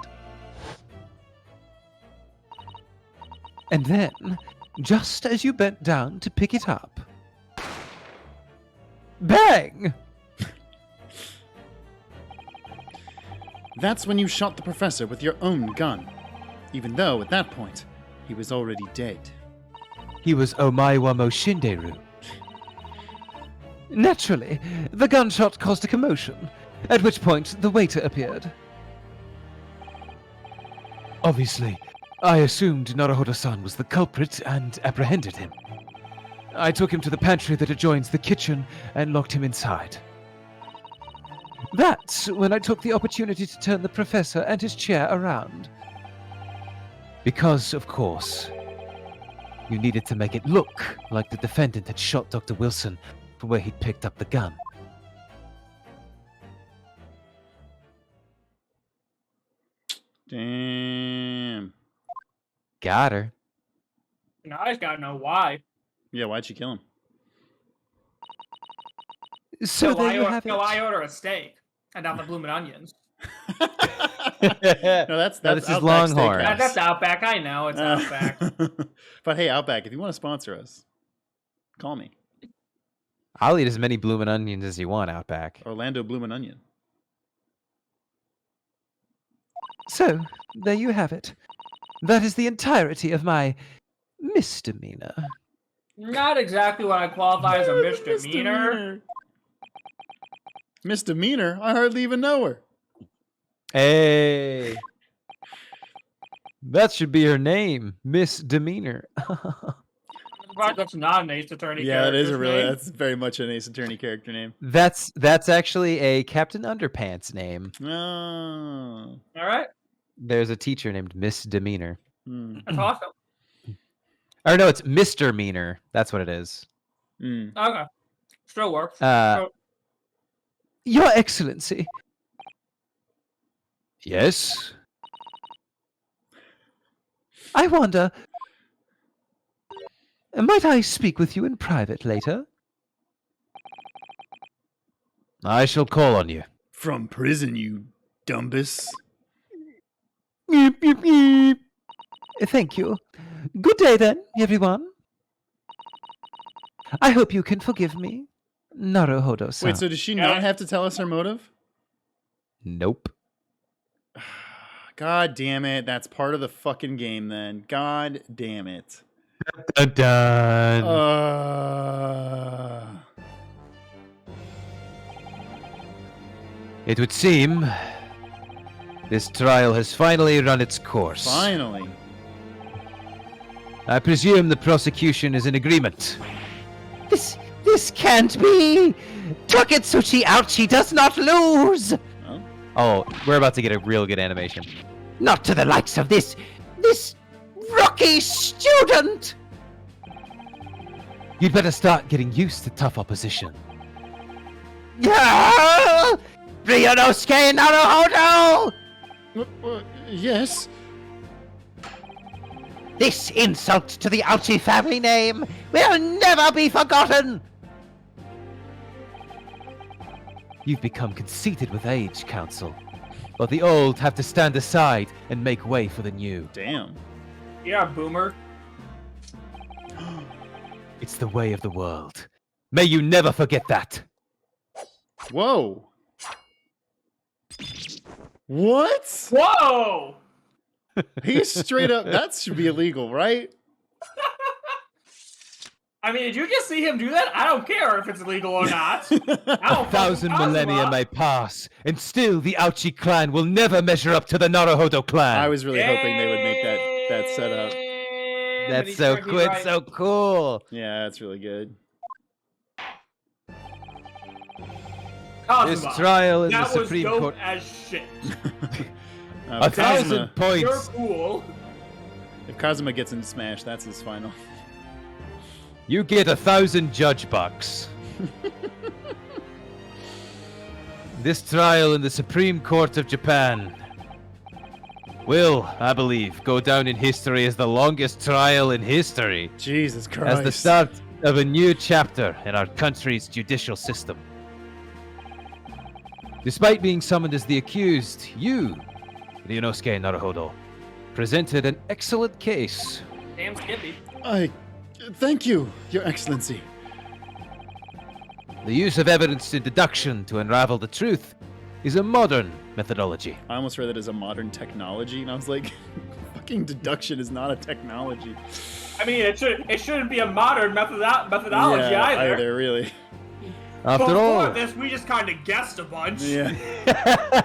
And then, just as you bent down to pick it up, bang! That's when you shot the professor with your own gun, even though at that point he was already dead. He was Omaiwa Moshinderu. Naturally, the gunshot caused a commotion, at which point the waiter appeared. Obviously, I assumed Naruhodo-san was the culprit and apprehended him. I took him to the pantry that adjoins the kitchen and locked him inside. That's when I took the opportunity to turn the professor and his chair around. Because, of course, you needed to make it look like the defendant had shot Dr. Wilson from where he'd picked up the gun. Damn. Got her. Now I just gotta know why. Yeah, why'd you kill him? So there you have it. I order a steak and not the bloomin' onions. No, that's this is Outback Longhorn. Steakhouse. That's Outback. I know it's Outback. But hey, Outback, if you want to sponsor us, call me. I'll eat as many bloomin' onions as you want, Outback. Orlando Bloomin' Onion. So, there you have it. That is the entirety of my misdemeanor. Not exactly what I qualify as a misdemeanor. Misdemeanor? I hardly even know her. Hey. That should be her name, Misdemeanor. That's not an Ace Attorney Yeah, that is character's a really. name. That's very much an Ace Attorney character name. That's actually a Captain Underpants name. Oh. All right. There's a teacher named Misdemeanor. That's awesome. Or no, it's Mr. Meaner. That's what it is. Okay. Still works. Your Excellency. Yes? I wonder, might I speak with you in private later? I shall call on you. From prison, you dumbus. Beep, beep, beep. Thank you. Good day then, everyone. I hope you can forgive me, Naruhodo-san. Wait, so does she not have to tell us her motive? Nope. God damn it. That's part of the fucking game then. God damn it. Dun. It would seem this trial has finally run its course. Finally. I presume the prosecution is in agreement. This can't be! Taketsuchi Ouchi does not lose! Oh, we're about to get a real good animation. Not to the likes of this rookie student! You'd better start getting used to tough opposition. Yeah! Ryunosuke Naruhodo! Yes. This insult to the Ouchi family name will never be forgotten! You've become conceited with age, Counsel. But the old have to stand aside and make way for the new. Damn. Yeah, boomer. It's the way of the world. May you never forget that. Whoa. What? Whoa! He's straight up. That should be illegal, right? I mean, did you just see him do that? I don't care if it's illegal or not. I don't fucking 1,000 Kazuma. millennia may pass, and still the Ouchi clan will never measure up to the Naruhodo clan. I was really hoping they would make that setup. That's so good, Right. so cool. Yeah, that's really good. Kazuma. This trial in the That was Supreme dope Court. as shit. 1,000 You're points. cool. If Kazuma gets in Smash, that's his final. You get 1,000 judge bucks. This trial in the Supreme Court of Japan will, I believe, go down in history as the longest trial in history, Jesus Christ. as the start of a new chapter in our country's judicial system. Despite being summoned as the accused, you, Ryunosuke Naruhodo, presented an excellent case. Damn Skippy. Thank you, Your Excellency. The use of evidence and deduction to unravel the truth is a modern methodology. I almost read it as a modern technology, and I was like, fucking deduction is not a technology. I mean, it shouldn't be a modern methodology yeah, either. really. After Before all, this, we just kind of guessed a bunch. Yeah.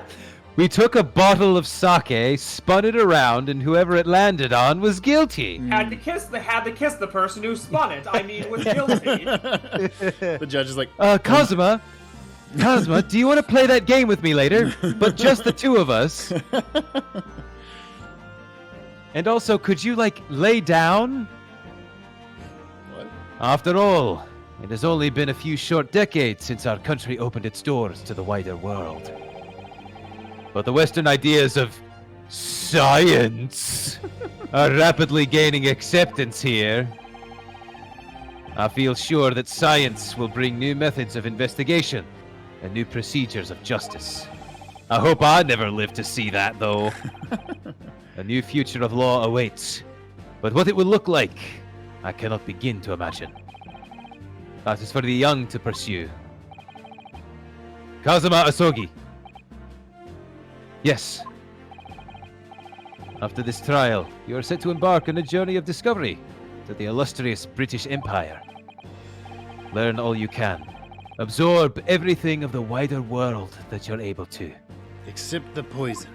we took a bottle of sake, spun it around, and whoever it landed on was guilty. Had to kiss the person who spun it. I mean, was guilty. The judge is like, Kazuma, do you want to play that game with me later? But just the two of us. And also, could you, lay down? what? After all, it has only been a few short decades since our country opened its doors to the wider world. But the Western ideas of science are rapidly gaining acceptance here. I feel sure that science will bring new methods of investigation and new procedures of justice. I hope I never live to see that, though. A new future of law awaits. But what it will look like, I cannot begin to imagine. That is for the young to pursue. Kazuma Asogi. Yes. After this trial, you are set to embark on a journey of discovery to the illustrious British Empire. Learn all you can. Absorb everything of the wider world that you're able to. Except the poison.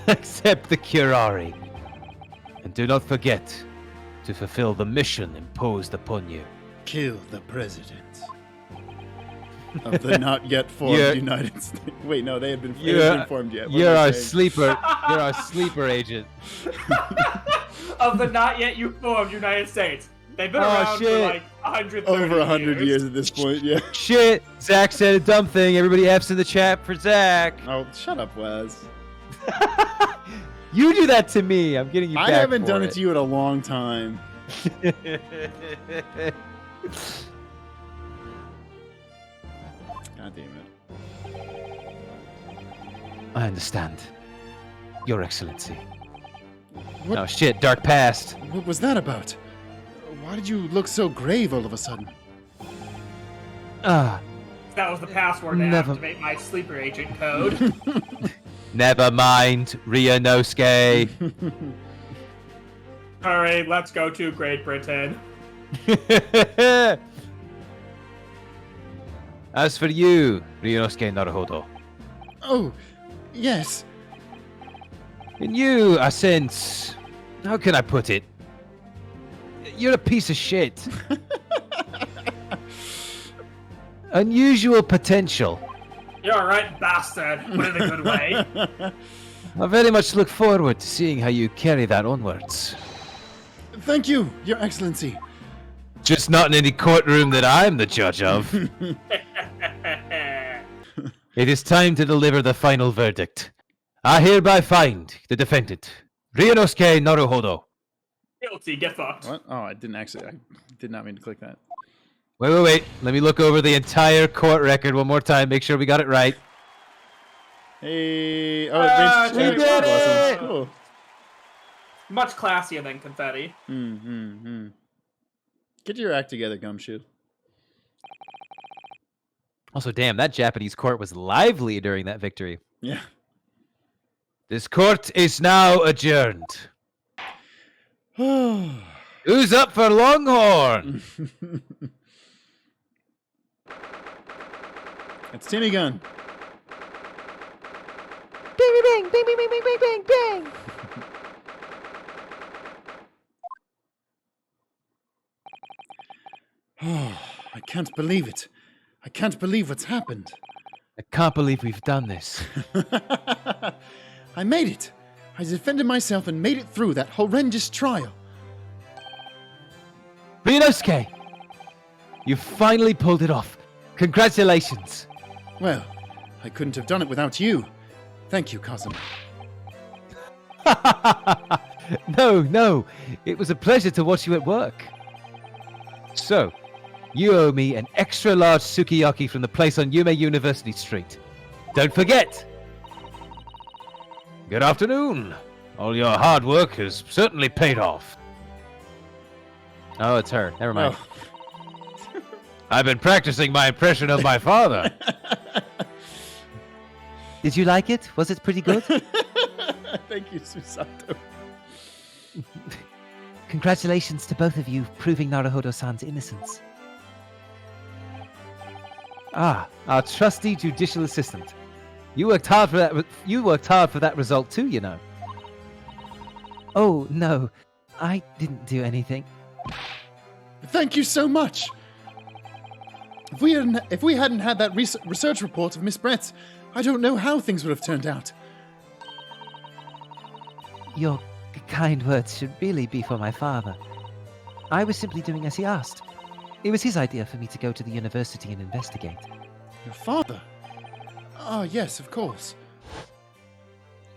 Accept the curare. And do not forget to fulfill the mission imposed upon you. Kill the president of the not yet formed You're- United States. Wait, no, they had been formed yet. What You're am I our saying? sleeper. You're our sleeper agent. Of the not yet formed United States. They've been Oh, around shit. for like 130 Over 100 years at this point, yeah. Shit! Zach said a dumb thing. Everybody F's in the chat for Zach. Oh, shut up, Wes. You do that to me. I'm getting you back I haven't for done it to you in a long time. God damn it. I understand. Your Excellency. What, Oh shit, dark past. what was that about? Why did you look so grave all of a sudden? Ah, That was the password to Never- activate my sleeper agent code. never mind, Ryunosuke. Hurry, let's go to Great Britain. As for you, Ryunosuke Naruhodo, Oh, yes. in you, a sense, how can I put it? You're a piece of shit. Unusual potential. You're a right bastard, but in a good way. I very much look forward to seeing how you carry that onwards. Thank you, Your Excellency. Just not in any courtroom that I'm the judge of. It is time to deliver the final verdict. I hereby find the defendant, Ryunosuke Naruhodo. Guilty, get fucked. What? Oh, I did not mean to click that. Wait. Let me look over the entire court record one more time, make sure we got it right. Hey, Ah, it we raised did blossoms. it! Cool. Much classier than confetti. Get your act together, Gumshoe. Also, damn, that Japanese court was lively during that victory. Yeah. This court is now adjourned. Who's up for Longhorn? It's Timmy Gun. Bing, bing, bing, bing, bing, bing, bing, bing, bing. Oh, I can't believe it. I can't believe what's happened. I can't believe we've done this. I made it. I defended myself and made it through that horrendous trial. Ryunosuke! You finally pulled it off. Congratulations. Well, I couldn't have done it without you. Thank you, Kazuma. No. It was a pleasure to watch you at work. So, you owe me an extra large sukiyaki from the place on Yume University Street. Don't forget! Good afternoon. All your hard work has certainly paid off. Oh, it's her. Never mind. Oh. I've been practicing my impression of my father. Did you like it? Was it pretty good? Thank you, Susato. Congratulations to both of you proving Naruhodo-san's innocence. Ah, our trusty judicial assistant. You worked hard for that. You worked hard for that result too, you know. Oh, no. I didn't do anything. Thank you so much. If we hadn't had that research report of Miss Brett's, I don't know how things would have turned out. Your kind words should really be for my father. I was simply doing as he asked. It was his idea for me to go to the university and investigate. Your father? Ah, yes, of course.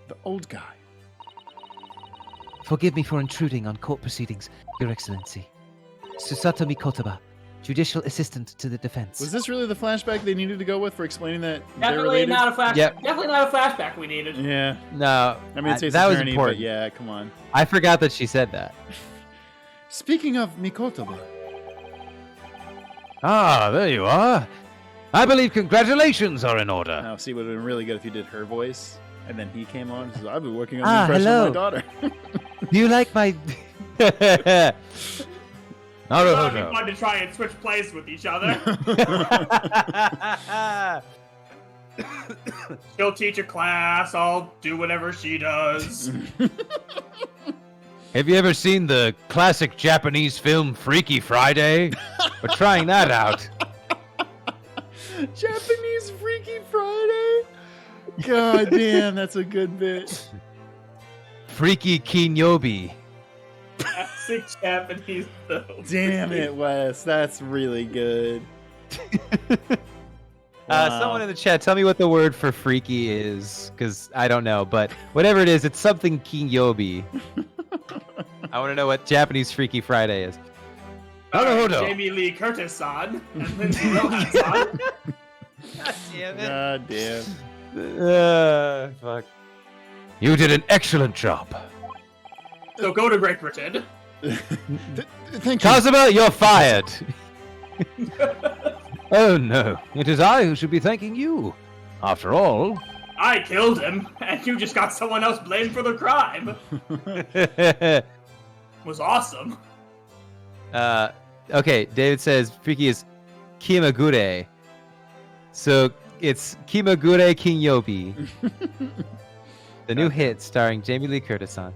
The old guy. Forgive me for intruding on court proceedings, Your Excellency. Susato Mikotoba, Judicial Assistant to the Defense. Was this really the flashback they needed to go with for explaining that they're Definitely related? not a flashback. Yep. Definitely not a flashback we needed. Yeah. No, I mean, it's Ace that was Attorney, important. but yeah, come on. I forgot that she said that. Speaking of Mikotoba, Ah, there you are. I believe congratulations are in order. now see, it would have been really good if you did her voice, and then he came on and says, I've been working on Ah, the impression hello. of my daughter. Do you like my... That'd be Naruhodo. fun to try and switch places with each other. She'll teach a class, I'll do whatever she does. Have you ever seen the classic Japanese film Freaky Friday? We're trying that out. Japanese Freaky Friday? God damn, that's a good bit. Freaky Kinyobi. Classic Japanese film. Damn it, Wes. That's really good. Wow. Someone in the chat, tell me what the word for freaky is, because I don't know, but whatever it is, it's something kinyobi. I want to know what Japanese Freaky Friday is. Naruhodo. Jamie Lee Curtis-san and Lindsay Lohan-san. God damn God damn. Fuck. You did an excellent job. So go to Great Britain. Thank you. Kazuma, you're fired. Oh no, it is I who should be thanking you. After all, I killed him, and you just got someone else blamed for the crime. Was awesome. Okay, David says freaky is Kimagure. So it's Kimagure Kinyobi. The new hit starring Jamie Lee Curtis on.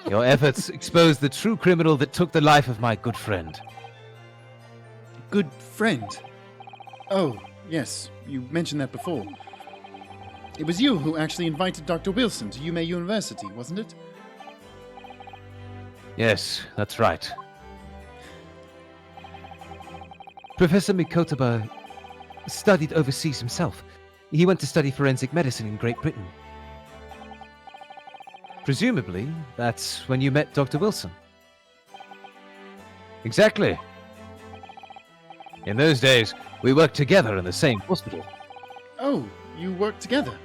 your efforts exposed the true criminal that took the life of my good friend. Good friend. Oh, yes, you mentioned that before. It was you who actually invited Dr. Wilson to Yume University, wasn't it? Yes, that's right. Professor Mikotoba studied overseas himself. He went to study forensic medicine in Great Britain. Presumably, that's when you met Dr. Wilson. Exactly. In those days, we worked together in the same hospital. Oh, you worked together.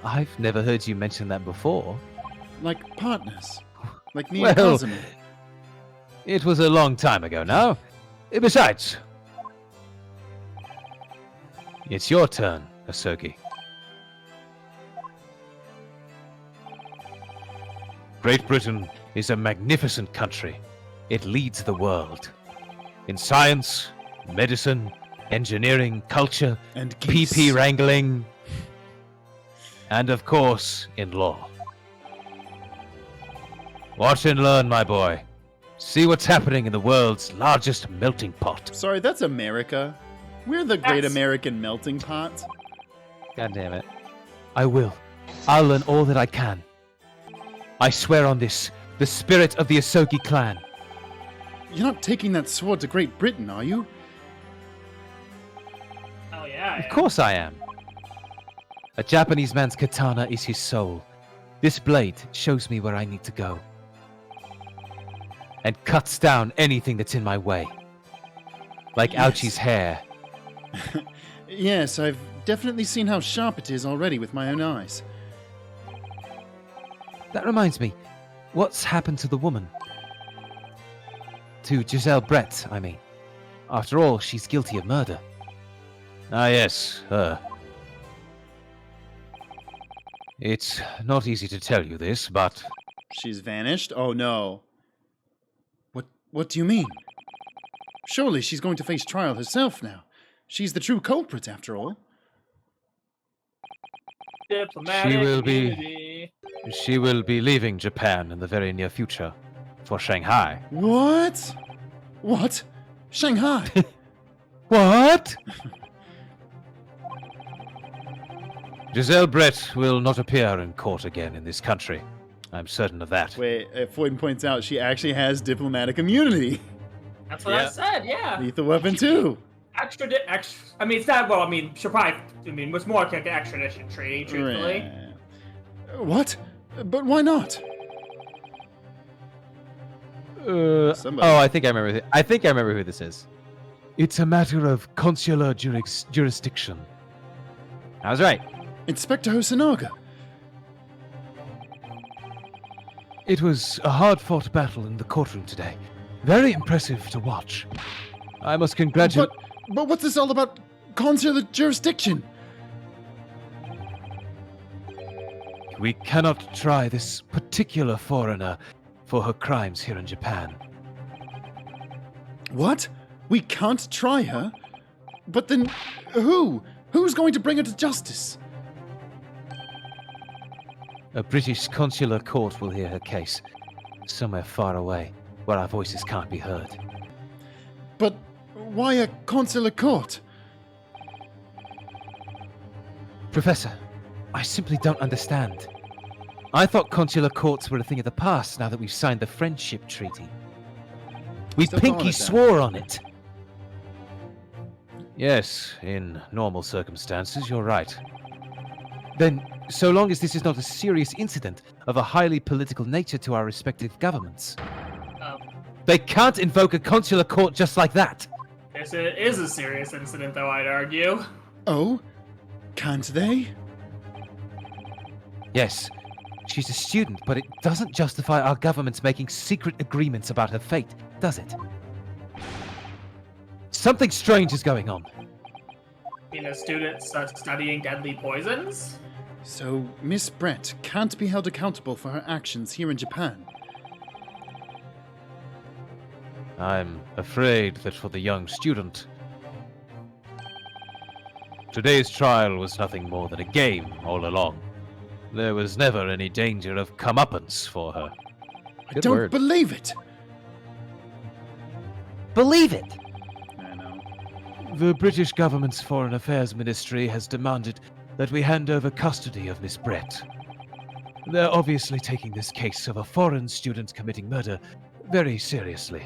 I've never heard you mention that before. Like partners. Like me Well, and Kazuma. It was a long time ago now. Besides, it's your turn, Asogi. Great Britain is a magnificent country. It leads the world. In science, medicine, engineering, culture, And geese. PP wrangling, and of course, in law. Watch and learn, my boy. See what's happening in the world's largest melting pot. Sorry, that's America. We're the great That's- American melting pot. God damn it. I will. I'll learn all that I can. I swear on this, the spirit of the Asogi clan. You're not taking that sword to Great Britain, are you? Oh yeah. Of course I am. A Japanese man's katana is his soul. This blade shows me where I need to go. And cuts down anything that's in my way. Like Yes. Ouchie's hair. Yes, I've definitely seen how sharp it is already with my own eyes. That reminds me, what's happened to the woman? To Jezaille Brett, I mean. After all, she's guilty of murder. Ah yes, her. It's not easy to tell you this, but She's vanished? Oh no. What do you mean? Surely she's going to face trial herself now. She's the true culprit, after all. Diplomatic She will be- immunity. she will be leaving Japan in the very near future. For Shanghai. What? What? Shanghai? What? Jezaille Brett will not appear in court again in this country. I'm certain of that. Wait, Foyton points out she actually has diplomatic immunity. That's what I Yeah. said. Yeah. Lethal weapon too. Extra. I mean, it's not. Well, I mean, she'll probably. I mean, it's more like an extradition treaty, truthfully. Right. What? But why not? Somebody. I think I remember. I think I remember who this is. It's a matter of consular jurisdiction. I was right. Inspector Hosonaga. It was a hard-fought battle in the courtroom today. Very impressive to watch. I must congratulate. But what's this all about consular jurisdiction? We cannot try this particular foreigner for her crimes here in Japan. What? We can't try her? But then who? Who's going to bring her to justice? A British consular court will hear her case, somewhere far away, where our voices can't be heard. But why a consular court? Professor, I simply don't understand. I thought consular courts were a thing of the past now that we've signed the friendship treaty. We Still calling pinky it that. swore on it. Yes, in normal circumstances, you're right. Then, so long as this is not a serious incident of a highly political nature to our respective governments, Um, they can't invoke a consular court just like that. this is a serious incident, though. I'd argue. Oh? Can't they? Yes, she's a student, but it doesn't justify our governments making secret agreements about her fate, does it? Something strange is going on. You know, students studying deadly poisons. So Miss Brett can't be held accountable for her actions here in Japan. I'm afraid that for the young student, today's trial was nothing more than a game all along. There was never any danger of comeuppance for her. I Good don't word. believe it. Believe it! I know. The British government's Foreign Affairs Ministry has demanded that we hand over custody of Miss Brett. They're obviously taking this case of a foreign student committing murder very seriously.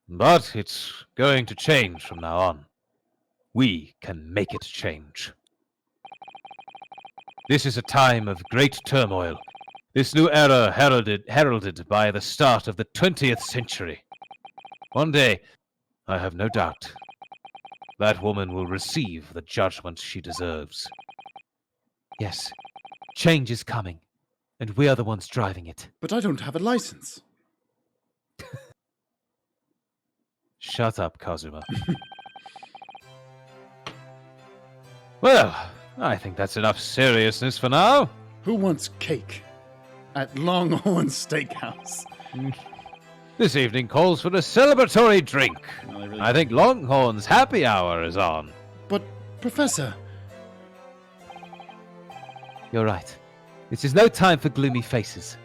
But it's going to change from now on. We can make it change. This is a time of great turmoil. This new era heralded by the start of the 20th century. One day, I have no doubt, that woman will receive the judgment she deserves. Yes, change is coming, and we are the ones driving it. But I don't have a license. Shut up, Kazuma. Well, I think that's enough seriousness for now. Who wants cake at Longhorn Steakhouse? This evening calls for a celebratory drink. No, they really I think Longhorn's happy hour is on. But, Professor, You're right. This is no time for gloomy faces.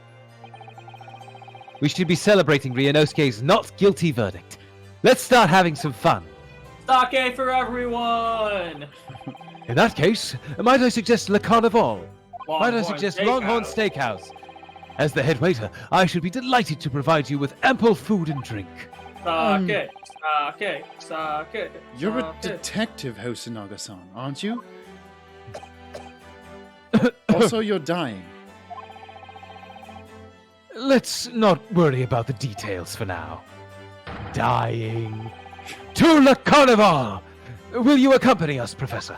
We should be celebrating Ryunosuke's not guilty verdict. Let's start having some fun. Sake for everyone! In that case, might I suggest Le Carnival? Might I Longhorn suggest Longhorn Steakhouse? As the head waiter, I should be delighted to provide you with ample food and drink. Sake. you're a detective, Hosonaga-san, aren't you? Also, you're dying. Let's not worry about the details for now. Dying. To Le Carnival! Will you accompany us, Professor?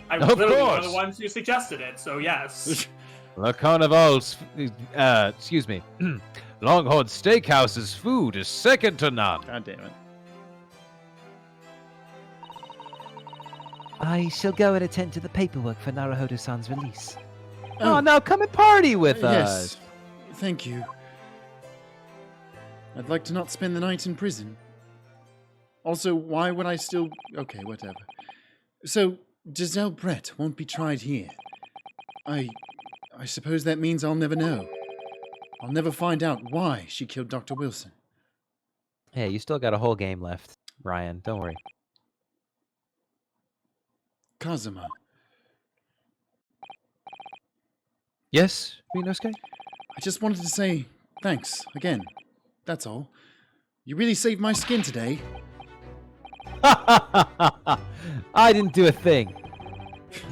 I was Of literally one of course. the ones who suggested it, so yes. Le Carnival's, excuse me, Longhorn Steakhouse's food is second to none. God damn it. I shall go and attend to the paperwork for Naruhodo-san's release. Oh, now come and party with us. Yes. Thank you. I'd like to not spend the night in prison. Also, why would I still... Okay, whatever. So, Jezaille Brett won't be tried here. I suppose that means I'll never know. I'll never find out why she killed Dr. Wilson. Hey, you still got a whole game left, Ryan. Don't worry. Kazuma. Yes, Ryunosuke? I just wanted to say thanks again. That's all. You really saved my skin today. I didn't do a thing.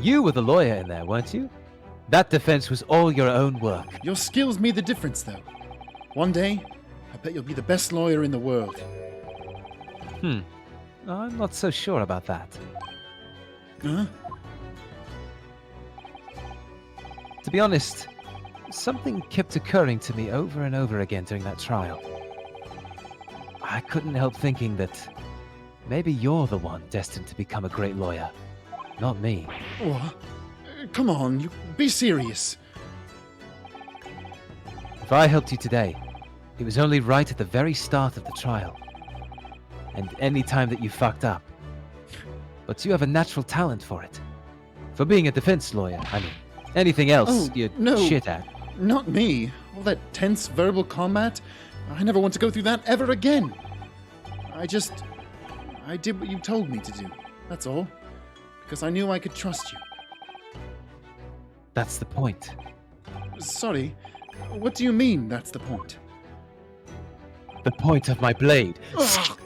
You were the lawyer in there, weren't you? That defense was all your own work. Your skills made the difference, though. One day, I bet you'll be the best lawyer in the world. I'm not so sure about that. Huh? To be honest, something kept occurring to me over and over again during that trial. I couldn't help thinking that maybe you're the one destined to become a great lawyer, not me. What? Come on, you be serious. If I helped you today, it was only right at the very start of the trial. And any time that you fucked up. But you have a natural talent for it. For being a defense lawyer, I mean. Anything else Oh, you're no. shit at. Not me. All that tense verbal combat. I never want to go through that ever again. I did what you told me to do. That's all. Because I knew I could trust you. That's the point. Sorry. What do you mean, that's the point? The point of my blade. Ugh.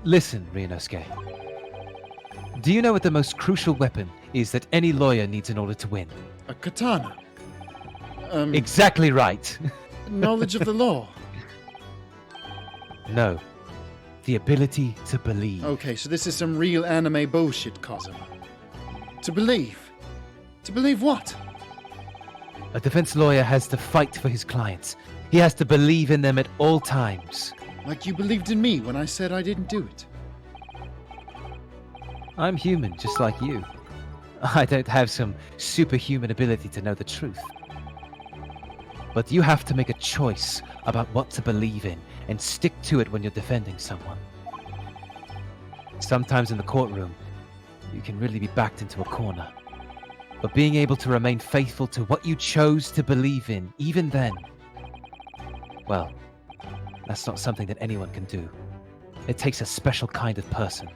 Listen, Ryunosuke. Do you know what the most crucial weapon is that any lawyer needs in order to win? A katana. Exactly right. Knowledge of the law. No. The ability to believe. Okay, so this is some real anime bullshit, Kazuma. To believe? To believe what? A defense lawyer has to fight for his clients. He has to believe in them at all times. Like you believed in me when I said I didn't do it. I'm human, just like you. I don't have some superhuman ability to know the truth. But you have to make a choice about what to believe in and stick to it when you're defending someone. Sometimes in the courtroom, you can really be backed into a corner. But being able to remain faithful to what you chose to believe in, even then, well, that's not something that anyone can do. It takes a special kind of person.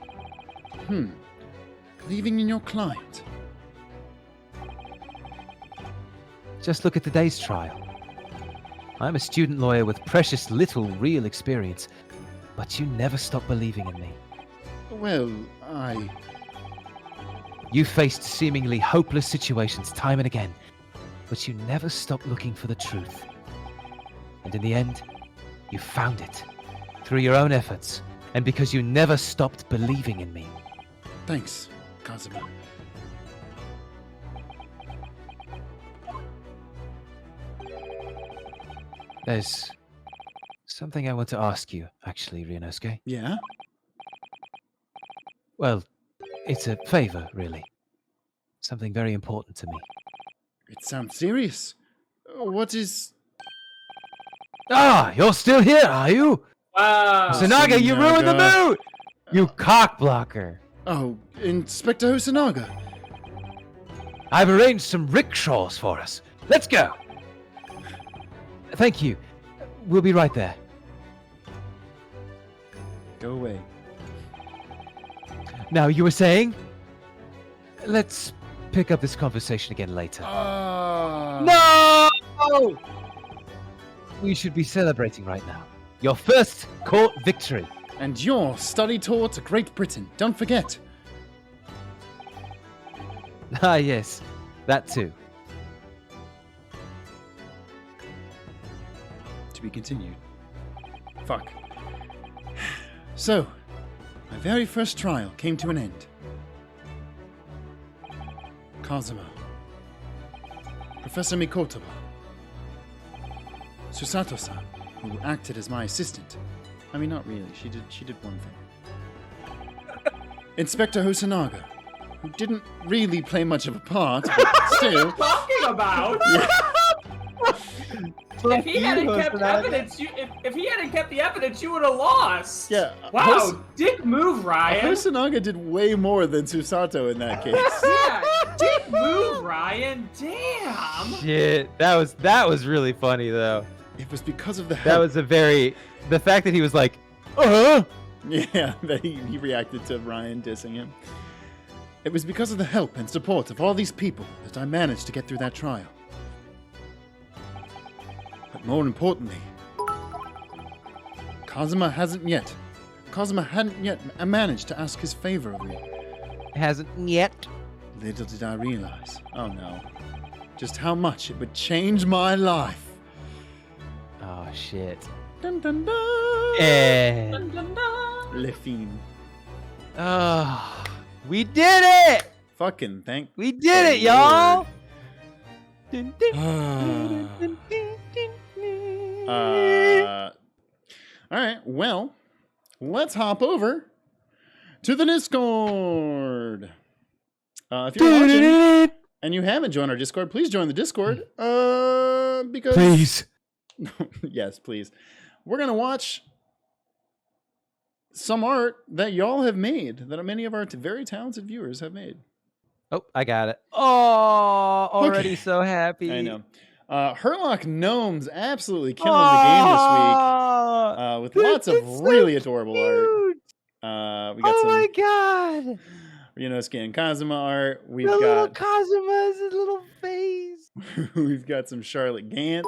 Believing in your client. Just look at today's trial. I'm a student lawyer with precious little real experience, but you never stop believing in me. Well, You faced seemingly hopeless situations time and again, but you never stopped looking for the truth. And in the end, you found it through your own efforts, and because you never stopped believing in me. Thanks, Kazuma. There's something I want to ask you, actually, Ryunosuke. Yeah? Well, it's a favor, really. something very important to me. It sounds serious. What is... Ah, you're still here, are you? Wow. Hosonaga, you ruined the Hosonaga. mood! You cock blocker. Oh, Inspector Hosonaga. I've arranged some rickshaws for us. Let's go. Thank you. We'll be right there. Go away. Now, you were saying? Let's pick up this conversation again later. No! We should be celebrating right now. Your first court victory. And your study tour to Great Britain. Don't forget. Ah, yes. That too. To be continued. Fuck. So, my very first trial came to an end. Kazuma. Professor Mikotoba. Susato-san, who acted as my assistant. I mean, not really. She did one thing. Inspector Hosonaga, who didn't really play much of a part, but still. Talking about? If he hadn't kept evidence, if he hadn't kept the evidence, you would have lost. Yeah. Wow, dick move, Ryan. Hosonaga did way more than Susato in that case. Yeah, dick move, Ryan. Damn. Shit, that was really funny though. It was because of the That help. was the fact that he was like, Yeah, that he reacted to Ryan dissing him. It was because of the help and support of all these people that I managed to get through that trial. But more importantly, Kazuma hadn't yet managed to ask his favor of me. Hasn't yet. Little did I realize, oh no, just how much it would change my life. Oh, shit. Dun dun dun! eh. Dun, dun, dun. Le Fiend. Oh, we did it! Fucking thank. We did the it, y'all! All right, well, let's hop over to the Discord. If you're watching and you haven't joined our Discord, please join the Discord. Because Please. yes, please. We're gonna watch some art that y'all have made, that many of our very talented viewers have made. Oh, I got it. Oh, already Okay. so happy. I know. Herlock Gnomes absolutely killing the game this week. With lots of really adorable art. We got Oh some my god! Ryunosuke and Kazuma art. We've The little got Kazuma's little face. we've got some Charlotte Gantz.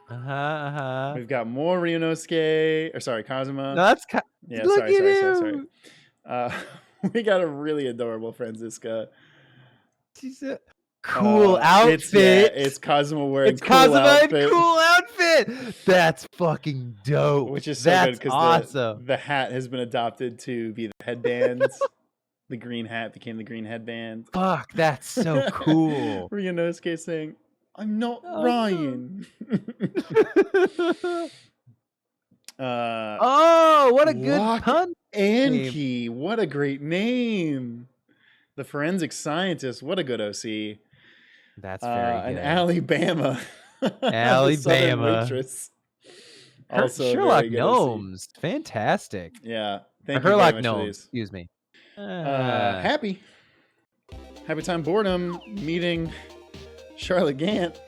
Uh-huh. We've got more Ryunosuke, or sorry, Kazuma. No, that's Yeah, look sorry. at him. We got a really adorable Franziska. She's a cool It's, yeah, outfit. it's Kazuma wearing It's cool Kazuma outfit, in cool outfit. That's fucking dope. which is so That's good because awesome. the hat has been adopted to be the headbands. The green hat became the green headband. Fuck, that's so cool. Ryunosuke saying, "I'm not Oh, Ryan." Oh, what a good Lock pun. Anki, what a great name. The forensic scientist, what a good OC. That's very And good. Alabama. The Southern Alabama. waitress. Her- Also a Sherlock very good OC. Gnomes. Fantastic. Yeah. Or Thank you very Herlock much for Gnomes. these. Excuse me. Happy time boredom meeting Charlotte Gant.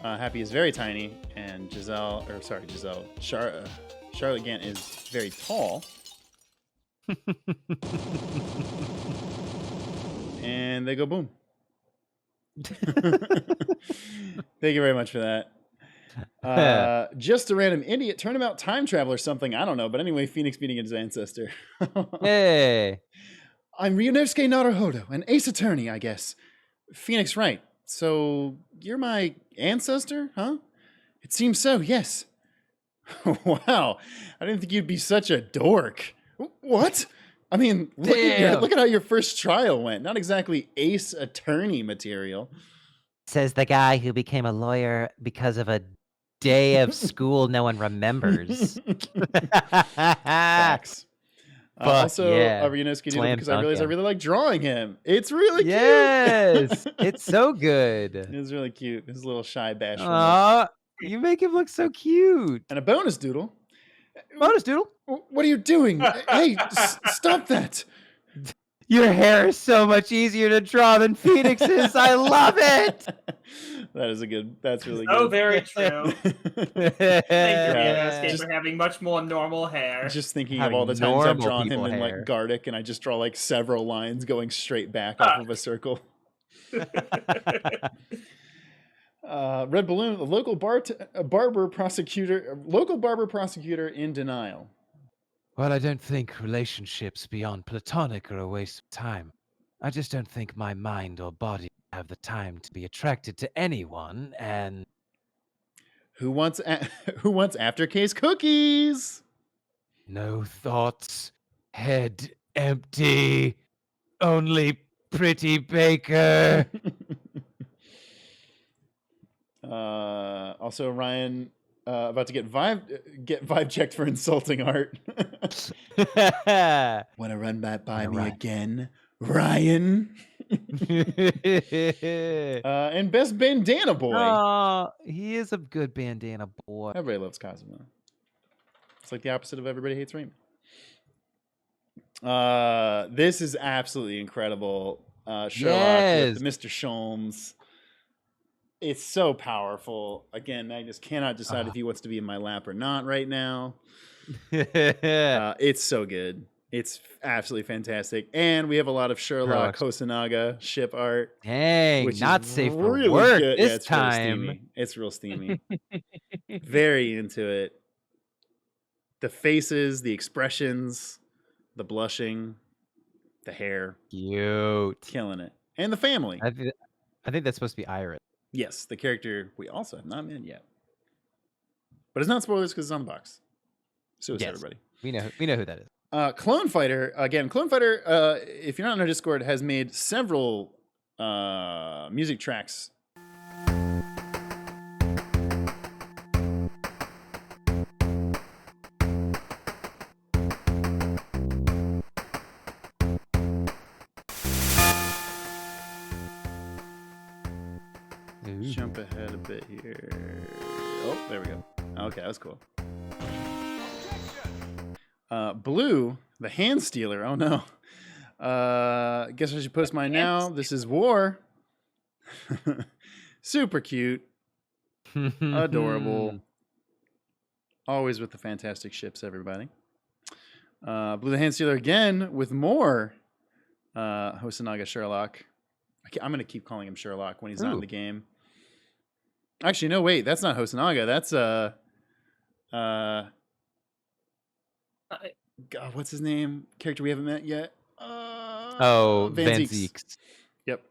Happy is very tiny, and Charlotte Gant is very tall. And they go boom. Thank you very much for that. Just a random idiot turnabout time travel or something. I don't know. But anyway, Phoenix beating his ancestor. Hey. I'm Ryunosuke Naruhodo, an ace attorney, I guess. Phoenix, right. So you're my ancestor, huh? It seems so, yes. Wow. I didn't think you'd be such a dork. What? I mean, look at how your first trial went. Not exactly ace attorney material. Says the guy who became a lawyer because of a day of school no one remembers. Facts. Also, yeah. Ryunosuke Doodle, Slam because I dunk realized I him. really like drawing him. It's really Yes, cute. it's so good. It's really cute. His little shy bashfulness. Aw, you make him look so cute. And a bonus doodle. Bonus Doodle. What are you doing? Hey, stop that. Your hair is so much easier to draw than Phoenix's. I love it. That's really Oh, good. very true. Thank you, Ryunosuke, for having much more normal hair. Just thinking of Having all the times I've normal drawn him people in like hair. Gardic, and I just draw like several lines going straight back off of a circle. Red Balloon, a local barber prosecutor in denial. Well, I don't think relationships beyond platonic are a waste of time. I just don't think my mind or body have the time to be attracted to anyone, and Who wants aftercase cookies? no thoughts, head empty, only pretty baker. Also, Ryan about to get vibe checked for insulting art. Want to run that by me again, Ryan? And best bandana boy. Oh, he is a good bandana boy. Everybody loves Cosmo. It's like the opposite of everybody hates Raymond. This is absolutely incredible. Sherlock with Mr. Sholmes. It's so powerful. Again, Magnus cannot decide if he wants to be in my lap or not right now. It's so good. It's absolutely fantastic. And we have a lot of Sherlock Hosonaga ship art. Dang, which not is safe for really work good. this Yeah, it's time. Really steamy. It's real steamy. Very into it. The faces, the expressions, the blushing, the hair. Cute. Killing it. And the family. I think that's supposed to be Iris. Yes, the character we also have not met yet. But it's not spoilers because it's on the box. So is everybody. We know who that is. Clone Fighter, again, Clone Fighter, if you're not on our Discord, has made several music tracks. Jump ahead a bit here. Oh, there we go. Okay, that was cool. Blue, the hand stealer. Oh no. Guess I should post mine now. This is War. Super cute. Adorable. Always with the fantastic ships, everybody. Blue the hand stealer again with more Hosonaga Sherlock. I'm going to keep calling him Sherlock when he's not in the game. Actually, no, wait. That's not Hosonaga. That's God, what's his name? Character we haven't met yet. Van Zieks. Yep.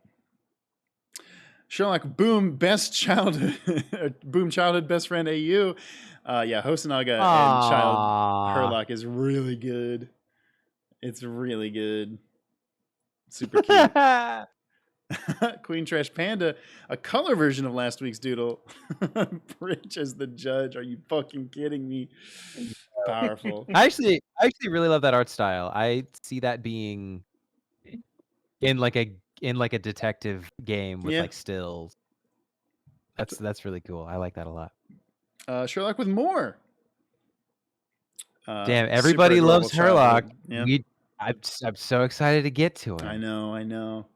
Sherlock, boom, best childhood, boom, childhood best friend AU. Yeah, Hosonaga and Child Herlock is really good. It's really good. Super cute. Queen Trash Panda, a color version of last week's doodle. Bridge as the judge. Are you fucking kidding me? Powerful. I actually really love that art style. I see that being in like a detective game with like stills. That's really cool. I like that a lot. Sherlock with more. Damn, everybody loves Sherlock. Yeah. I'm so excited to get to it. I know.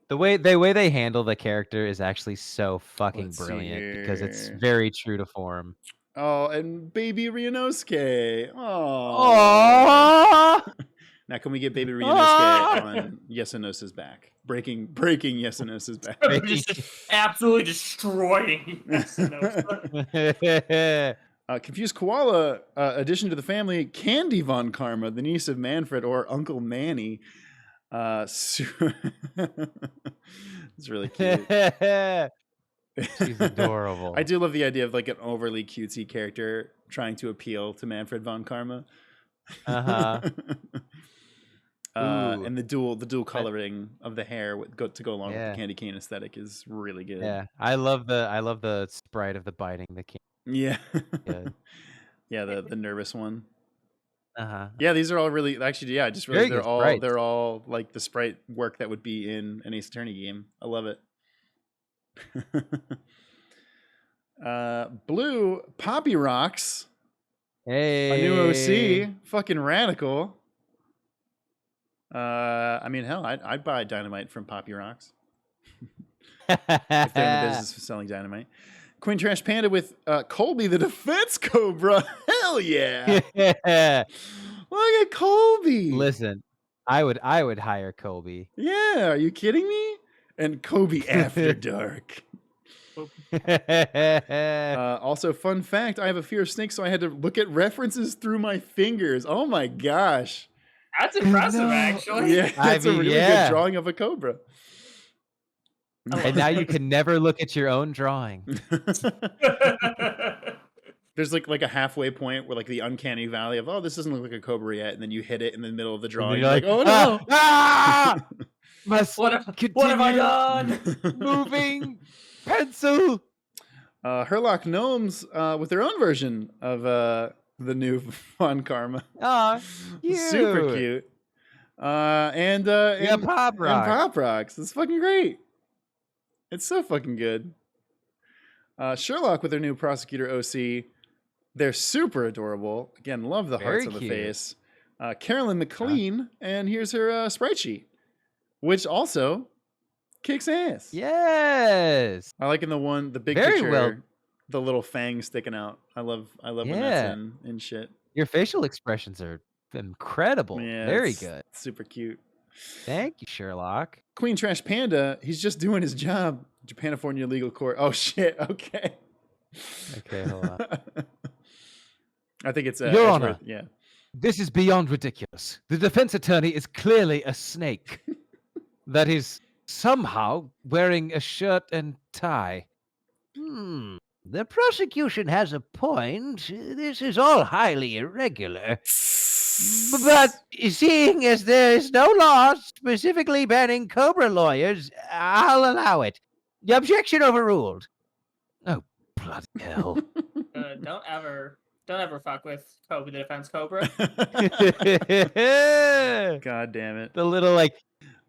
The way they handle the character is actually so fucking brilliant because it's very true to form. Oh, and baby Ryunosuke. Oh. Now can we get baby Ryunosuke on Yasunosa's back? Breaking Yasunosa's back. Just absolutely destroying Yasunosa. Confused Koala, addition to the family, Candy Von Karma, the niece of Manfred or Uncle Manny. It's really cute. She's adorable. I do love the idea of like an overly cutesy character trying to appeal to Manfred von Karma. And the dual coloring of the hair to go along with the candy cane aesthetic is really good. Yeah, I love the sprite of the biting the cane. Yeah. Yeah, the nervous one. Yeah, these are all really actually. Yeah, I just Very realized good sprites. they're all like the sprite work that would be in an Ace Attorney game. I love it. Blue Poppy Rocks, Hey. a new OC, fucking radical. I mean, hell, I'd buy dynamite from Poppy Rocks if they're in the business of selling dynamite. Queen Trash Panda with Colby the Defense Cobra. Hell yeah! Look at Colby. Listen, I would hire Colby. Yeah, are you kidding me? And Kobe After Dark. Also, fun fact, I have a fear of snakes, so I had to look at references through my fingers. Oh my gosh. That's impressive, No. actually. Yeah, that's a mean, really yeah. good drawing of a cobra. And now you can never look at your own drawing. There's like a halfway point where like the uncanny valley of, oh, this doesn't look like a cobra yet, and then you hit it in the middle of the drawing. you're You're like, like, oh no. Ah! Must what have I continue done? moving pencil. Herlock Gnomes with their own version of the new Fun Karma. Aw, Super cute. And Pop and Rock. Pop Rocks. It's fucking great. It's so fucking good. Sherlock with their new Prosecutor OC. They're super adorable. Again, love the hearts Very on the cute. face. Carolyn McLean, and here's her sprite sheet, which also kicks ass. Yes. I like in the big Very picture, well. the little fangs sticking out. I love when that's in shit. Your facial expressions are incredible. Yeah, Very it's good. super cute. Thank you, Sherlock. Queen Trash Panda, he's just doing his job. Japanifornia Legal Court. Oh shit. Okay. Okay, hold on. I think it's Your Edgeworth, Honor. Yeah. This is beyond ridiculous. The defense attorney is clearly a snake that is somehow wearing a shirt and tie. The prosecution has a point. This is all highly irregular. But seeing as there is no law specifically banning Cobra lawyers, I'll allow it. The objection overruled. Oh, bloody hell. Don't ever fuck with Kobe the Defense Cobra. God damn it. The little like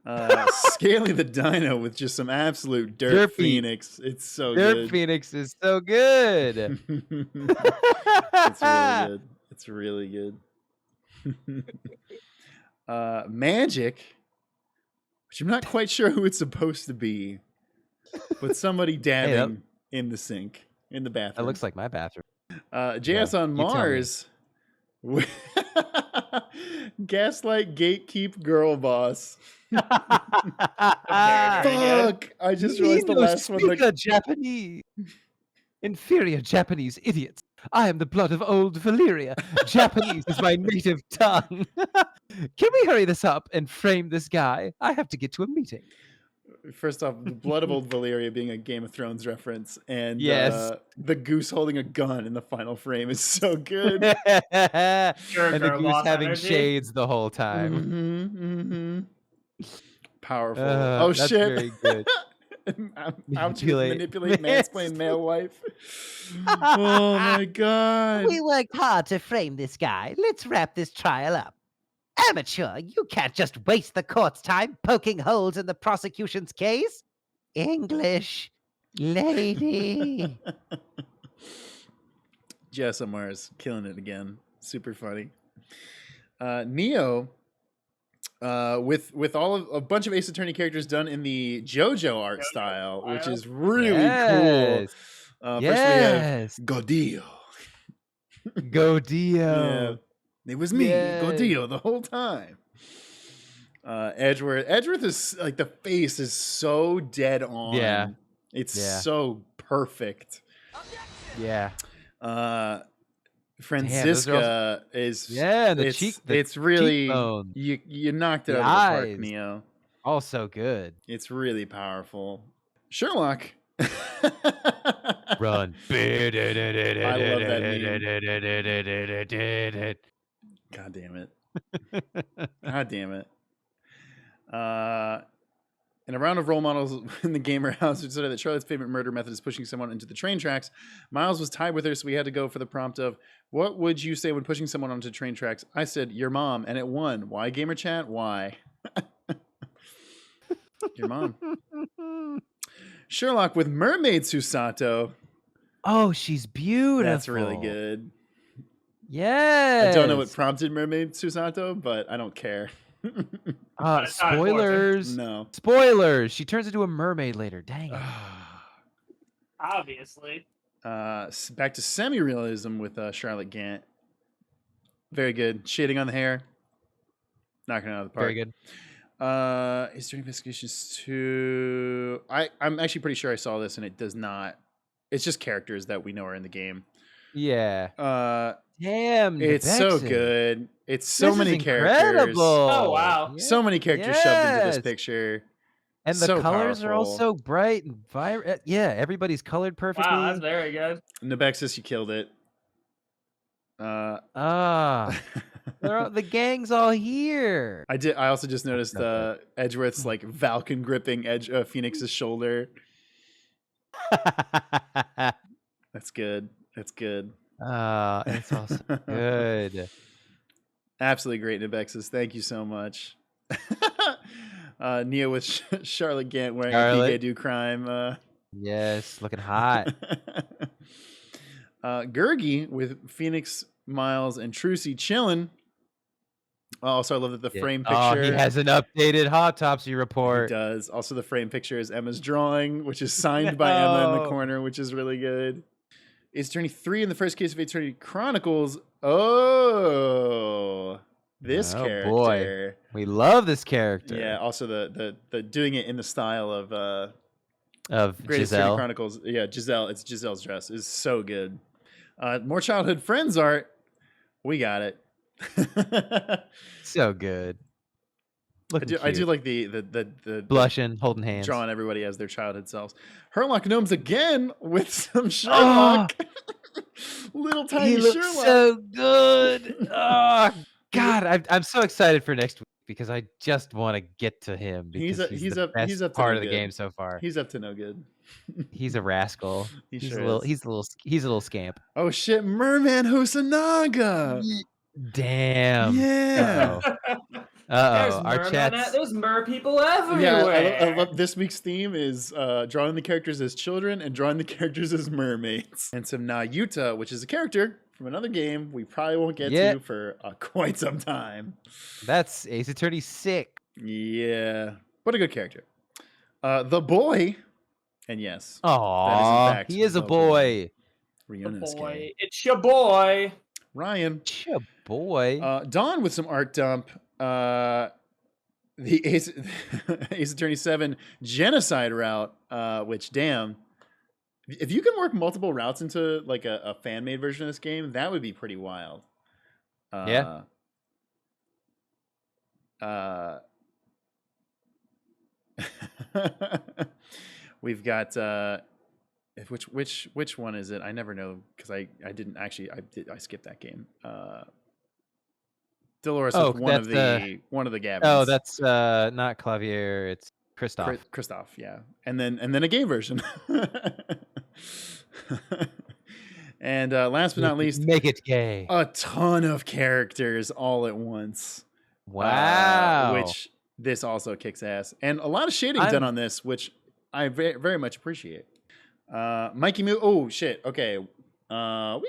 Scaly the Dino with just some absolute dirt Derpy. Phoenix. It's so Dirt good. Phoenix is so good. It's really good. It's really good. Magic, which I'm not quite sure who it's supposed to be, but somebody dabbing in the sink, in the bathroom. That looks like my bathroom. JS on you tell me. Mars. Gaslight Gatekeep Girl Boss. Very Fuck! I just realized the You last one. speak a Japanese. Inferior Japanese idiots. I am the blood of old Valyria. Japanese is my native tongue. Can we hurry this up and frame this guy? I have to get to a meeting. First off, the Blood of Old Valyria being a Game of Thrones reference, and Yes. the goose holding a gun in the final frame is so good. And Sure, the girl goose boss having energy. shades the whole time. Powerful. Oh That's shit! very good. Ouch! Manipulate. Manipulate mansplain male wife. Oh my god! We worked hard to frame this guy. Let's wrap this trial up. Amateur, you can't just waste the court's time poking holes in the prosecution's case. English, lady. Jess Mars killing it again. Super funny. Neo, with a bunch of Ace Attorney characters done in the JoJo art style, which is really cool. Yes. First Yes. we have Godillo. Godillo. Yeah, it was me, Yes. Godillo, the whole time. Edgeworth. Edgeworth is like the face is so dead on. Yeah. It's Yeah. so perfect. Yeah. Franziska is The it's, cheek. it's really cheekbone. you knocked it The out of the park, eyes. Neo. Also good. It's really powerful. Sherlock. Run. God damn it. God damn it. In a round of role models in the gamer house, we decided that Charlotte's favorite murder method is pushing someone into the train tracks. Miles was tied with her, so we had to go for the prompt of, what would you say when pushing someone onto train tracks? I said, your mom, and it won. Why, gamer chat? Why? Your mom. Sherlock with Mermaid Susato. Oh, she's beautiful. That's really good. Yeah. I don't know what prompted Mermaid Susato, but I don't care. Spoilers. No. Spoilers. She turns into a mermaid later. Dang it. Obviously. Back to semi-realism with Charlotte Gant. Very good. Shading on the hair. Knocking it out of the park. Very good. Is there investigations to... I'm actually pretty sure I saw this and it does not... It's just characters that we know are in the game. Yeah. Damn. It's so Vexen. good. It's so This many is characters. incredible. Oh, wow. So many characters shoved into this picture. And the So colors are all powerful. so bright and vibrant. Yeah, everybody's colored perfectly. Wow, that's very good. Nebexus, you killed it. The gang's all here. I also just noticed so Edgeworth's like Valken gripping Phoenix's shoulder. That's good. That's good. It's also good. Absolutely great, Nebexus. Thank you so much. Nia with Charlotte Gant wearing a do crime. Yes, looking hot. Gurgi with Phoenix, Miles, and Trucy chilling. Also, I love that the frame picture. Oh, he has an updated autopsy He report. does. Also, the frame picture is Emma's drawing, which is signed by Emma in the corner, which is really good. Ace Attorney 3 in the first case of Ace Attorney Chronicles. Oh, this character. Boy. We love this character. Yeah. Also, the doing it in the style of Great Ace Attorney Jezaille. Chronicles. Yeah, Jezaille. It's Giselle's dress is so good. More childhood friends art. We got it. So good. I do like the blushing, holding hands, drawing everybody as their childhood selves. Herlock Gnomes again with some Sherlock. Little tiny he looks Sherlock. so good. Oh God, I'm so excited for next week because I just want to get to him. Because he's the best part of the game so far. He's up to no good. He's a rascal. He's a little scamp. Oh shit, Merman Hosanaga. Damn. Yeah. Our chat. There's mer people everywhere. Yeah, I love this week's theme is drawing the characters as children and drawing the characters as mermaids. And some Nayuta, which is a character from another game we probably won't get to for quite some time. That's Ace Attorney 6. Yeah, what a good character. The boy, and yes, Aw, he is a boy. Riona's boy, it's your boy. Ryan. It's your boy. Dawn with some art dump. The Ace Attorney 7 genocide route, which damn, if you can work multiple routes into like a fan made version of this game, that would be pretty wild. Yeah. We've got which one is it? I never know because I didn't actually I skipped that game. Dolores with one of the Gavins. Oh, that's not Clavier. It's Christoph. Christoph, yeah, and then a game version. And last but not least, make it gay. A ton of characters all at once. Wow. Which this also kicks ass, and a lot of shading done on this, which I very much appreciate. Mikey Moo. Oh shit. Okay. We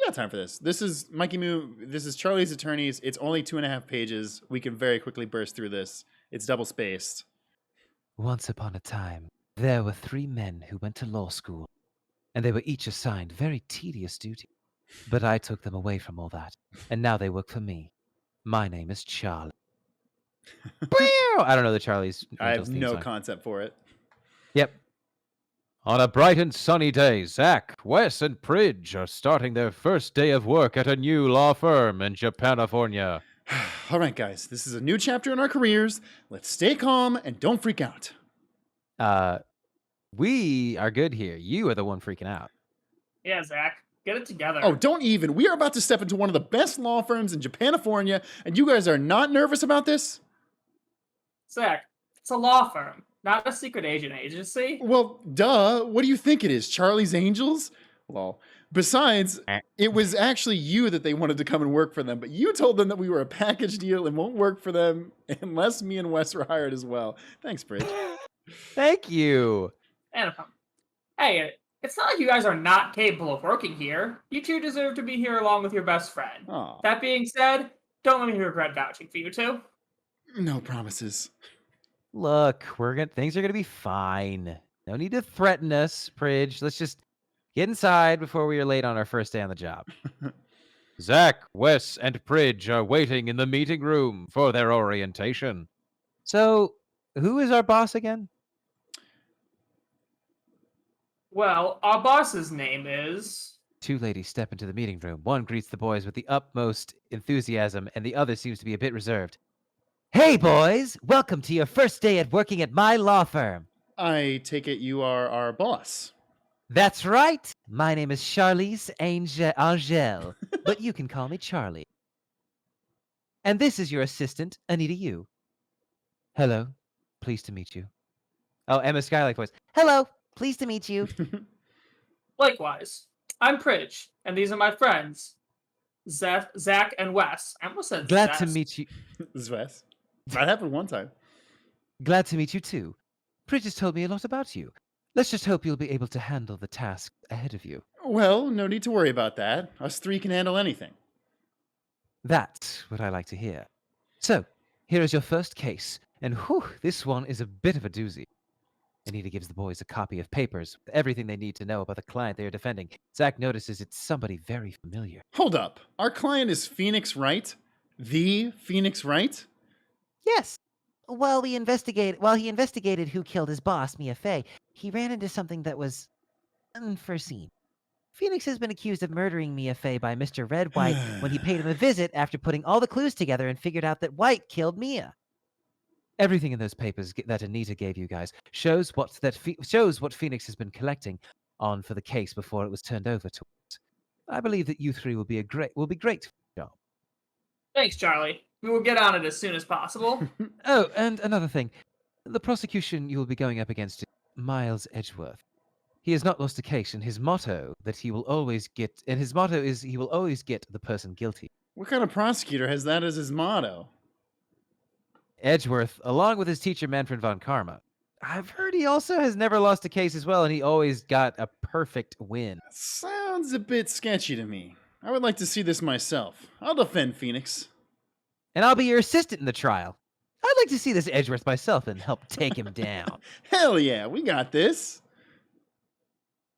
got time for this. This is Mikey Moo. This is Charlie's Attorneys. It's only 2.5 pages. We can very quickly burst through this. It's double spaced. Once upon a time, there were 3 men who went to law school, and they were each assigned very tedious duty. But I took them away from all that, and now they work for me. My name is Charlie. I don't know the Charlie's. I have no concept for it. Yep. On a bright and sunny day, Zach, Wes, and Pridge are starting their first day of work at a new law firm in Japanifornia. All right, guys, this is a new chapter in our careers. Let's stay calm and don't freak out. We are good here. You are the one freaking out. Yeah, Zach, get it together. Oh, don't even. We are about to step into one of the best law firms in Japanifornia, and you guys are not nervous about this? Zach, it's a law firm. not a secret agent agency. Well, duh. What do you think it is? Charlie's Angels? Well, besides, it was actually you that they wanted to come and work for them, but you told them that we were a package deal and won't work for them unless me and Wes were hired as well. Thanks, Bridge. Thank you. And hey, it's not like you guys are not capable of working here. You two deserve to be here along with your best friend. Aw. That being said, don't let me regret vouching for you two. No promises. Look, things are gonna be fine. No need to threaten us, Pridge. Let's just get inside before we are late on our first day on the job. Zach, Wes, and Pridge are waiting in the meeting room for their orientation. So, who is our boss again? Well, our boss's name is... Two ladies step into the meeting room. One greets the boys with the utmost enthusiasm, and the other seems to be a bit reserved. Hey, boys! Welcome to your first day at working at my law firm. I take it you are our boss. That's right. My name is Charlize Angel, but you can call me Charlie. And this is your assistant, Anita Yu. Hello. Pleased to meet you. Oh, Emma Skylight voice. Hello. Pleased to meet you. Likewise. I'm Pridge, and these are my friends, Zach and Wes. I almost said Glad Zest. to meet you. This is Wes. That happened one time. Glad to meet you too. Pridge has told me a lot about you. Let's just hope you'll be able to handle the task ahead of you. Well, no need to worry about that. Us three can handle anything. That's what I like to hear. So, here is your first case, and whew, this one is a bit of a doozy. Anita gives the boys a copy of papers with everything they need to know about the client they are defending. Zach notices it's somebody very familiar. Hold up. Our client is Phoenix Wright? The Phoenix Wright? Yes. While he investigated who killed his boss, Mia Fey, he ran into something that was unforeseen. Phoenix has been accused of murdering Mia Fey by Mr. Red White when he paid him a visit after putting all the clues together and figured out that White killed Mia. Everything in those papers that Anita gave you guys shows what Phoenix has been collecting on for the case before it was turned over to us. I believe that you three will be great for the job. Thanks, Charlie. We will get on it as soon as possible. Oh, and another thing. The prosecution you will be going up against is Miles Edgeworth. He has not lost a case, and his motto is he will always get the person guilty. What kind of prosecutor has that as his motto? Edgeworth, along with his teacher Manfred von Karma. I've heard he also has never lost a case as well, and he always got a perfect win. Sounds a bit sketchy to me. I would like to see this myself. I'll defend Phoenix. And I'll be your assistant in the trial. I'd like to see this Edgeworth myself and help take him down. Hell yeah, we got this.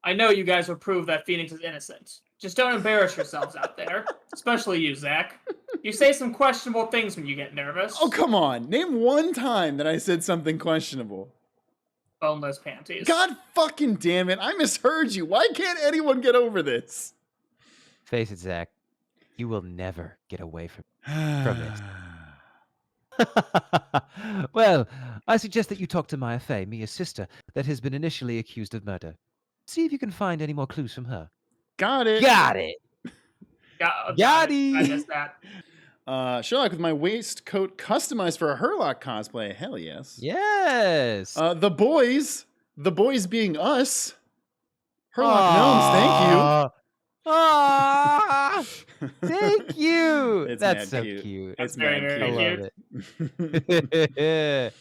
I know you guys will prove that Phoenix is innocent. Just don't embarrass yourselves out there. Especially you, Zach. You say some questionable things when you get nervous. Oh, come on. Name one time that I said something questionable. Boneless panties. God fucking damn it. I misheard you. Why can't anyone get over this? Face it, Zach. You will never get away from this. Well, I suggest that you talk to Maya Fey, Mia's sister, that has been initially accused of murder. See if you can find any more clues from her. Got it. Got it. Got it. I missed that. Sherlock with my waistcoat customized for a Herlock cosplay. Hell yes. Yes. The boys being us. Herlock gnomes, thank you. Ah, thank you. It's That's mad so cute. cute. It's very, mad very cute.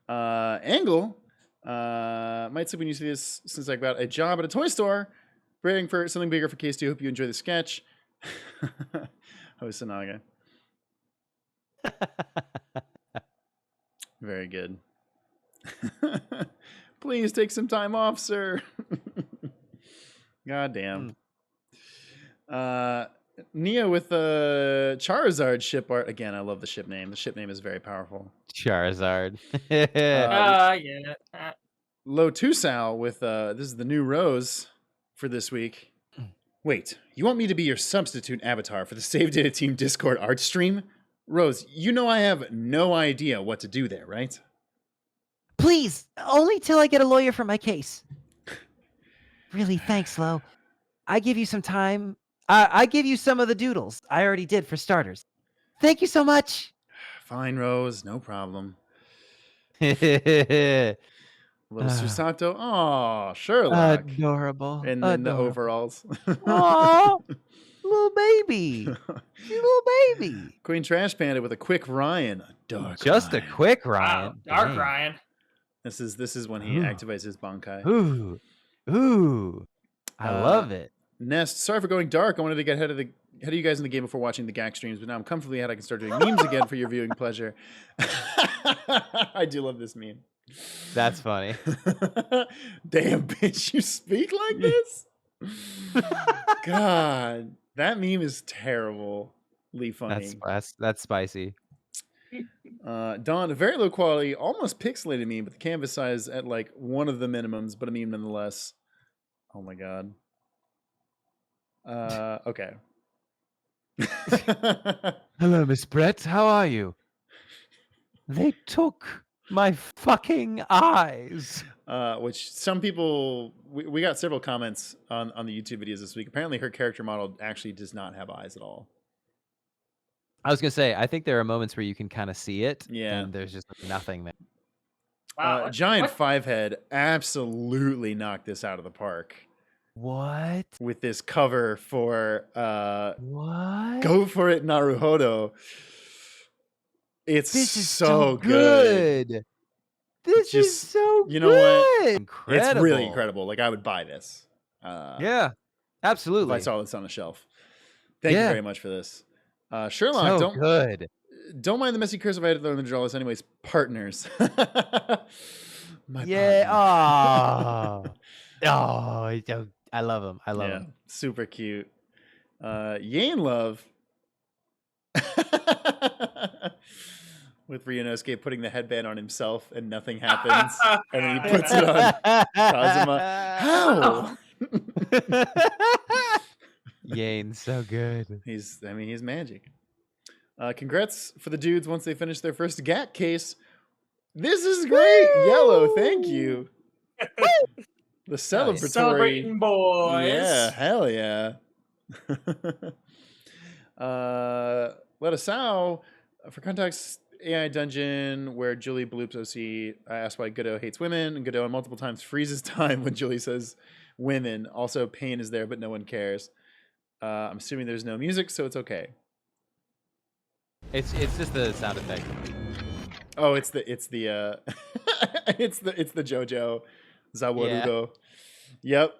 I love it. Angle might sleep when you see this since I got a job at a toy store. Praying for something bigger for case 2. Hope you enjoy the sketch. Hosanaga. Very good. Please take some time off, sir. God damn. Nia with the Charizard ship art. Again, I love the ship name. The ship name is very powerful. Charizard. Yeah. Lotusal with this is the new Rose for this week. Wait, you want me to be your substitute avatar for the Save Data Team Discord art stream? Rose, you know I have no idea what to do there, right? Please, only till I get a lawyer for my case. Really, thanks, Lo. I give you some time. I give you some of the doodles I already did for starters. Thank you so much. Fine, Rose, no problem. little Susato. Oh, Sherlock. Adorable. And then the Adorable. overalls. Aw, little baby. Little baby. Queen Trash Panda with a quick Ryan. A dark Just Ryan. a quick Wow, Ryan. Dark Dang. Ryan. This is when he Ooh. activates his Bankai. Ooh. Ooh. I love it. Nest, sorry for going dark. I wanted to get ahead of you guys in the game before watching the GAC streams, but now I'm comfortably ahead. I can start doing memes again for your viewing pleasure. I do love this meme. That's funny. Damn, bitch, you speak like this? God, that meme is terribly funny. That's spicy. Dawn, a very low quality, almost pixelated meme, but the canvas size at like one of the minimums, but a meme nonetheless. Oh my god. Okay. Hello, Miss Brett. How are you? They took my fucking eyes. Which some people, we got several comments on the YouTube videos this week. Apparently her character model actually does not have eyes at all. I was gonna say, I think there are moments where you can kind of see it. Yeah. And there's just nothing there. Wow. Giant what? Five Head absolutely knocked this out of the park What? with this cover for What? Go For It Naruhodo. It's This is so good. This is Just- so you know what? good. Incredible. It's really incredible. Like I would buy this. Yeah. If Absolutely. I saw this on a shelf. Thank you Yeah. very much for this. Sherlock, So good. don't mind the messy curse if I had to learn the draw list anyways. Partners. My Yeah. partner. Oh. I love him. I love him. Super cute. Yane Love. With Ryunosuke putting the headband on himself and nothing happens. And then he puts it on Kazuma. How? Yane, so good. He's magic. Congrats for the dudes once they finish their first GAT case. This is great. Yellow, thank you. The celebratory. Celebrating boys. Yeah, hell yeah. Let us out for context. AI dungeon where Julie bloops OC. I asked why Godot hates women, and Godot multiple times freezes time when Julie says women. Also, pain is there, but no one cares. I'm assuming there's no music, so it's okay. It's just the sound effect. Oh, it's the it's the JoJo Zawarudo. Yep.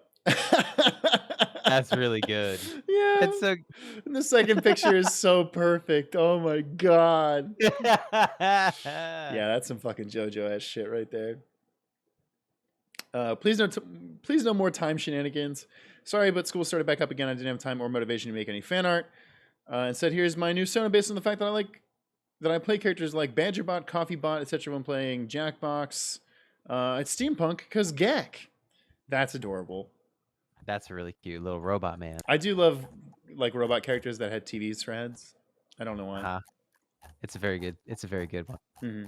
That's really good. Yeah. It's so. And the second picture is so perfect. Oh my god. Yeah. Yeah, that's some fucking JoJo ass shit right there. Please no more time shenanigans. Sorry, but school started back up again. I didn't have time or motivation to make any fan art. Instead, here's my new Sona based on the fact that I play characters like Badgerbot, Coffeebot, etc. when playing Jackbox. It's steampunk because Gak. That's adorable. That's a really cute little robot man. I do love like robot characters that had TVs for heads. I don't know why. Uh-huh. It's a very good one. Mm-hmm.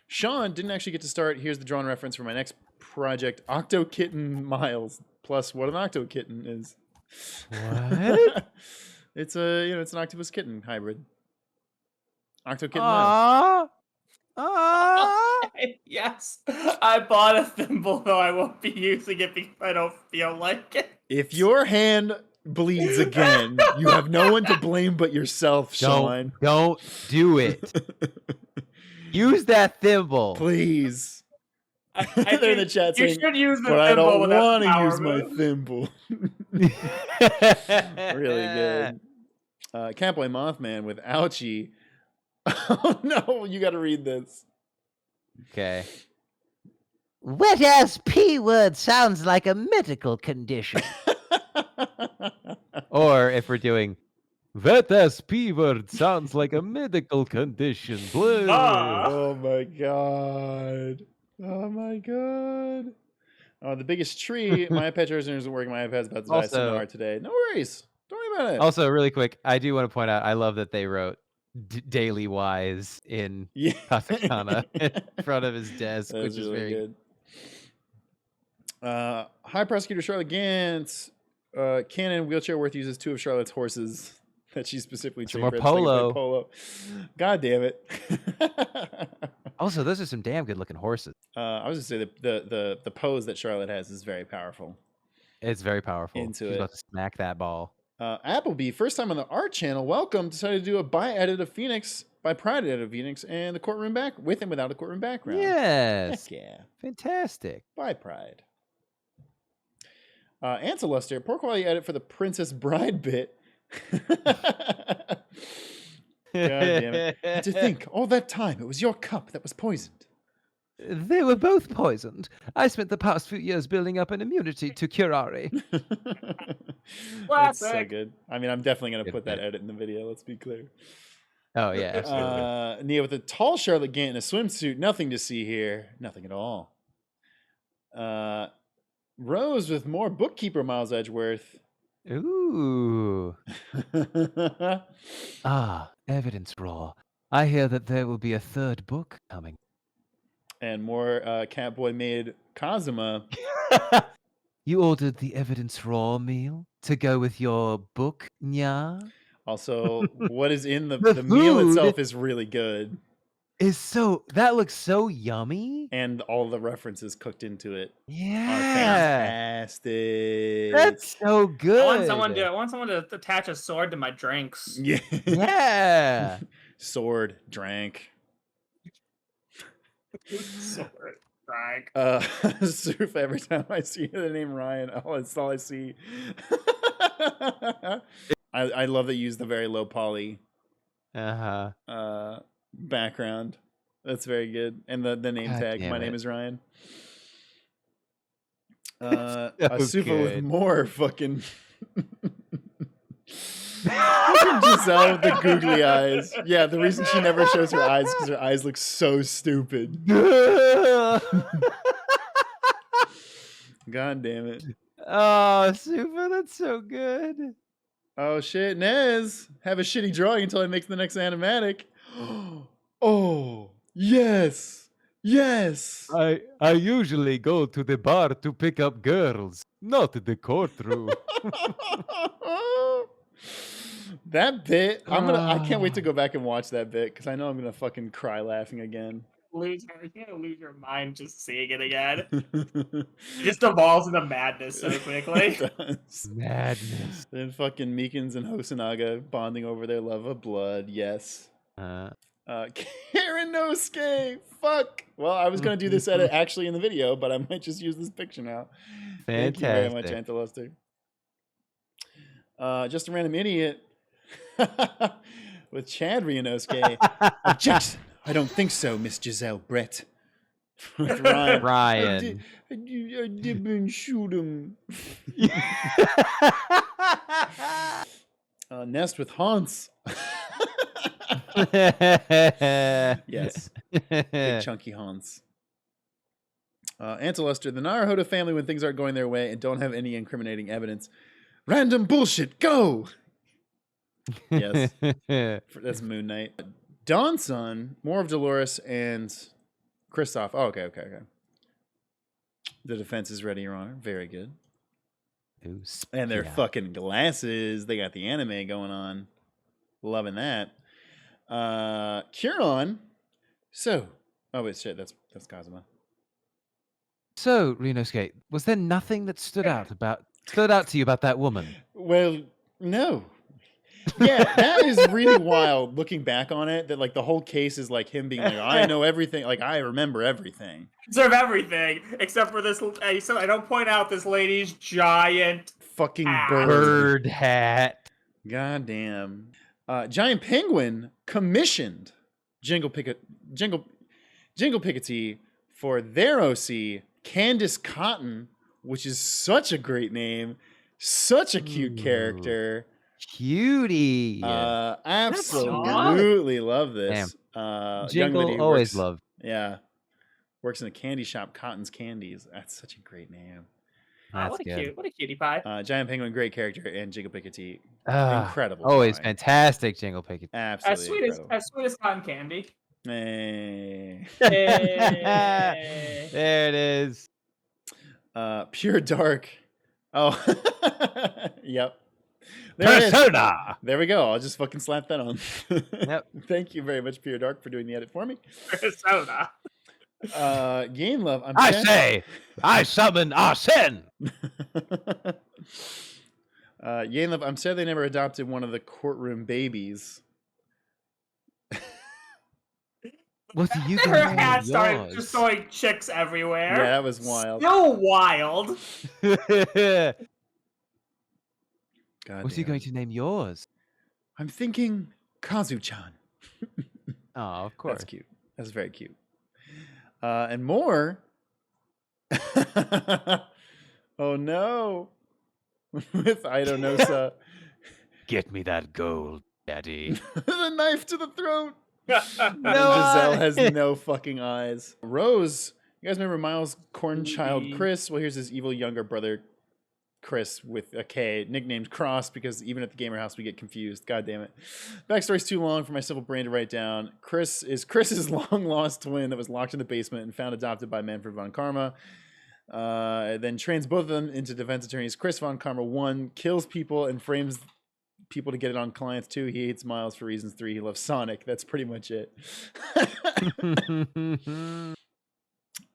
Sean didn't actually get to start. Here's the drawn reference for my next project, Octo Kitten Miles. Plus, what an Octo Kitten is. What? It's an octopus kitten hybrid. Octo Kitten Miles. Yes. I bought a thimble, though I won't be using it because I don't feel like it. If your hand bleeds again, you have no one to blame but yourself, Sean. Don't do it. Use that thimble. Please. I They're in the chat you saying, should use the but I thimble don't with that want to power use my move. thimble. Really good. Catboy Mothman with ouchie. Oh no, you got to read this. Okay. Wet ass P word sounds like a medical condition. Or if we're doing that SP word sounds like a medical condition. Blue. Ah. Oh my god. Oh my god. Oh, the biggest tree. My iPad charger isn't working. My iPad's about to die so hard today. No worries. Don't worry about it. Also, really quick, I do want to point out, I love that they wrote daily wise in Yeah. katakana in front of his desk, That's which is really very good. Hi, Prosecutor Charlotte Gantz. Canon Wheelchair Worth uses 2 of Charlotte's horses that she specifically Some trained more for. It's like a polo. polo. God damn it. Also, those are some damn good looking horses. I was gonna say the pose that Charlotte has is very powerful. It's very powerful. Into She's it. about to smack that ball. Appleby, first time on the art channel. Welcome. Decided to do a by edit of Phoenix, by pride edit of Phoenix, and the courtroom back with and without a courtroom background. Yes. Heck yeah. Fantastic. By pride. Anceluster, poor quality edit for the Princess Bride bit. God damn it. And to think, all that time, it was your cup that was poisoned. They were both poisoned. I spent the past few years building up an immunity to curare. That's so Classic. good. I mean, I'm definitely going to Good put that bit. edit in the video, let's be clear. Oh, yeah, absolutely. Nia with a tall Charlotte Gant in a swimsuit. Nothing to see here. Nothing at all. Rose with more bookkeeper Miles Edgeworth. Ooh. Ah, evidence raw. I hear that there will be a third book coming. And more Catboy made Kazuma. You ordered the evidence raw meal to go with your book, nya? Also, what is in the The meal food itself is really good. That looks so yummy. And all the references cooked into it are Yeah. fantastic. That's so good. I want someone to attach a sword to my drinks. Yeah. Yeah. Sword, drank. Sword, drag. Soof, every time I see the name Ryan, that's all I see. I love that you use the very low poly Uh-huh. background. That's very good. And the name God tag, damn my name it. is Ryan. so Asufa with good. more fucking Jezaille with the googly eyes. Yeah, the reason she never shows her eyes is because her eyes look so stupid. God damn it. Oh, super, that's so good. Oh shit, Nez. Have a shitty drawing until I make the next animatic. Oh, yes. Yes. I usually go to the bar to pick up girls, not the courtroom. That bit, I can't wait to go back and watch that bit because I know I'm gonna fucking cry laughing again. You're gonna lose your mind just seeing it again. It just evolves into madness so quickly. It does. Madness. Then fucking Meekins and Hosonaga bonding over their love of blood. Yes. Karenosuke! Fuck! Well, I was going to do this edit actually in the video, but I might just use this picture now. Thank you very much, Fantastic. Anteluster. Just a random idiot with Chad Ryunosuke. Objection! I don't think so, Miss Jezaille Brett. With Ryan. Ryan. I didn't shoot him. Nest with Hans. Yes. Big chunky Hans. Anteluster, the Naruhodo family when things aren't going their way and don't have any incriminating evidence. Random bullshit, go! Yes. That's Moon Knight. Dawn's son, more of Dolores and Kristoff. Oh, okay. The defense is ready, Your Honor. Very good. And their fucking glasses. They got the anime going on. Loving that. Curon. So, oh wait, shit. That's Kazuma. So, Ryunosuke, was there nothing that stood out to you about that woman? Well, no. Yeah, that is really wild looking back on it, that like the whole case is like him being like, I know everything, like I remember everything. Observe everything except for this. So I don't point out this lady's giant Fucking Bird hat. God damn. Giant Penguin commissioned Jingle Pickety for their OC, Candace Cotton, which is such a great name, such a cute character. Cutie. Absolutely love this. Young Jingle lady always works, loved. Yeah. Works in a candy shop, Cotton's Candies. That's such a great name. That's what a good. cutie pie. Giant Penguin, great character, and Jingle Pickety, Ah, incredible. Always drawing. fantastic, Jingle Pickett. Absolutely As sweet as cotton candy. Hey. Hey. There it is. Pure Dark. Oh, yep. There it is. Persona! There we go. I'll just fucking slap that on. Yep. Thank you very much, Peter Dark, for doing the edit for me. Persona. Gain Love, I say, I summon Arsene! Gain Love, I'm sad they never adopted one of the courtroom babies. What do you Her guys hat know started yours? just throwing chicks everywhere. Yeah, that was wild. So wild. God What are you damn going it. to name yours? I'm thinking Kazu-chan. Oh, of course. That's cute. That's very cute. And more. Oh no. With Aidonosa. Get me that gold, daddy. The knife to the throat. No Jezaille has eye. no fucking eyes. Rose, you guys remember Miles' cornchild Mhm. Chris? Well, here's his evil younger brother, Chris, with a K, nicknamed Cross, because even at the gamer house we get confused. God damn it. Backstory's too long for my simple brain to write down. Chris is Chris's long-lost twin that was locked in the basement and found adopted by Manfred von Karma. Then trains both of them into defense attorneys. Chris von Karma 1 kills people and frames people to get it on clients. 2, he hates Miles for reasons. 3, he loves Sonic. That's pretty much it.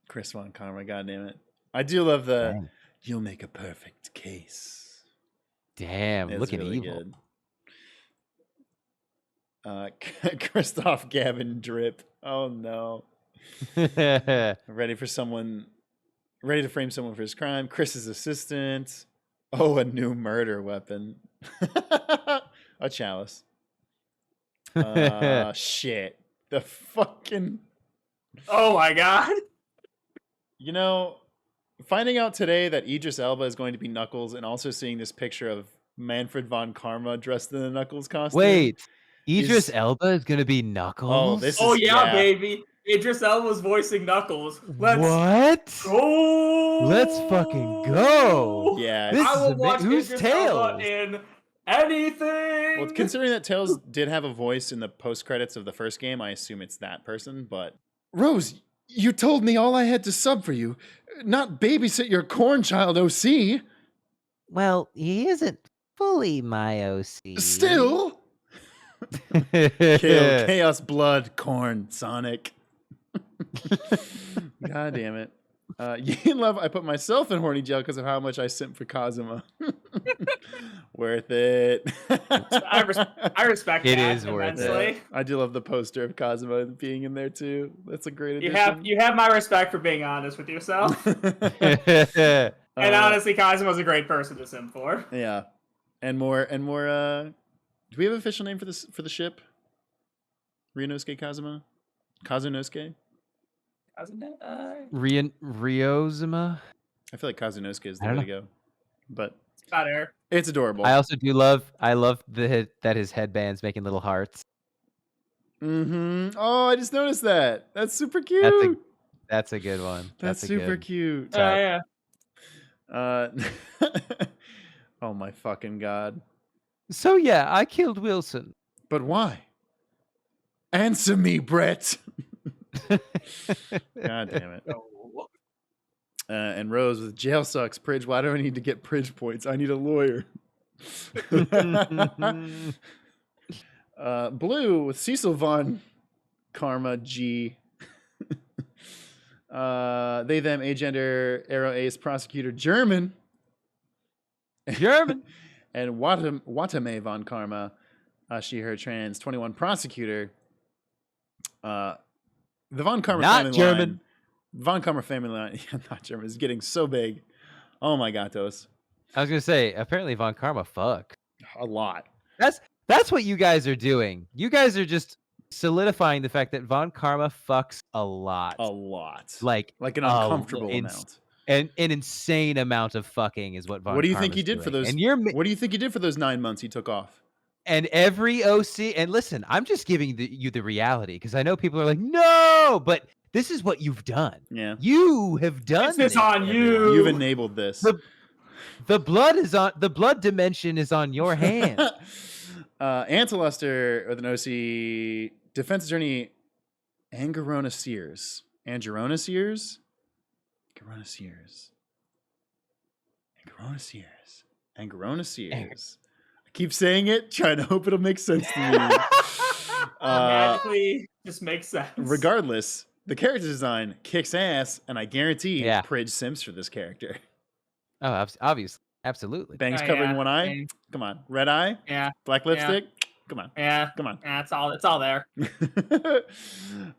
Chris von Karma, goddamn it. I do love the Damn. "you'll make a perfect case." Damn, It's looking really evil. Good. Christoph Gavin Drip. Oh no. Ready to frame someone for his crime. Chris's assistant. Oh, a new murder weapon. A chalice. Shit. The fucking... Oh my god. You know, finding out today that Idris Elba is going to be Knuckles and also seeing this picture of Manfred von Karma dressed in the Knuckles costume. Wait, Idris is- Elba is gonna be Knuckles? Oh, this Oh is... yeah, baby. Idris Elba's voicing Knuckles. Let's What? go. Let's fucking go. Yeah. This I is will ama- watch who's Idris Elba Tails? in anything. Well, considering that Tails did have a voice in the post-credits of the first game, I assume it's that person, but... Rose, you told me all I had to sub for you, not babysit your corn child, OC. Well, he isn't fully my OC. Still? Chaos Blood, Corn, Sonic. God damn it. Yin Love, I put myself in horny jail because of how much I simp for Kazuma. Worth it. I respect It that is worth it. immensely. I do love the poster of Kazuma being in there too. That's a great addition. You have my respect for being honest with yourself. Yeah. And honestly, Kazuma's a great person to sim for. Yeah. And more do we have an official name for this for the ship? Ryunosuke Kazuma? Kazunosuke? Ryozuma. I feel like Kazunosuke is the I way don't to go. But Better. it's adorable. I also do love. I love that his headband's making little hearts. Mm-hmm. Oh, I just noticed that. That's super cute. That's a good one. That's a super good- cute. Yeah. Oh my fucking god. So yeah, I killed Wilson. But why? Answer me, Brett. God damn it. And Rose with jail sucks. Pridge, why do I need to get Pridge points? I need a lawyer. Blue with Cecil Von Karma G. They, them, agender, arrow ace, prosecutor, German. German. And Watame Von Karma, she, her, trans, 21 prosecutor. The Von Karma Not family German. line. Von Karma family line, yeah, not German, is getting so big. Oh my gatos. I was gonna say, apparently Von Karma fuck. A lot. That's what you guys are doing. You guys are just solidifying the fact that Von Karma fucks a lot. A lot. Like an a- uncomfortable in- amount. an insane amount of fucking is what Von What do you think Karma's he did for doing. those? And you're What do you think he did for those 9 months he took off? and every OC and listen, I'm just giving you the reality because I know people are like, no, but this is what you've done. Yeah. You have done This is this, on everyone. you. You've enabled this. The blood dimension is on your hands. Antiluster with an OC, defense attorney Angerona Sears. Angerona Sears? Angerona Sears. Angerona Sears. Angerona Sears. Keep saying it, trying to hope it'll make sense to me. Magically just makes sense. Regardless, the character design kicks ass, and I guarantee Yeah. Pridge Sims for this character. Oh, obviously. Absolutely. Bangs Oh, covering yeah. one eye. Mm. Come on. Red eye. Yeah. Black lipstick. Come on. Yeah. Come on. Yeah, it's all there.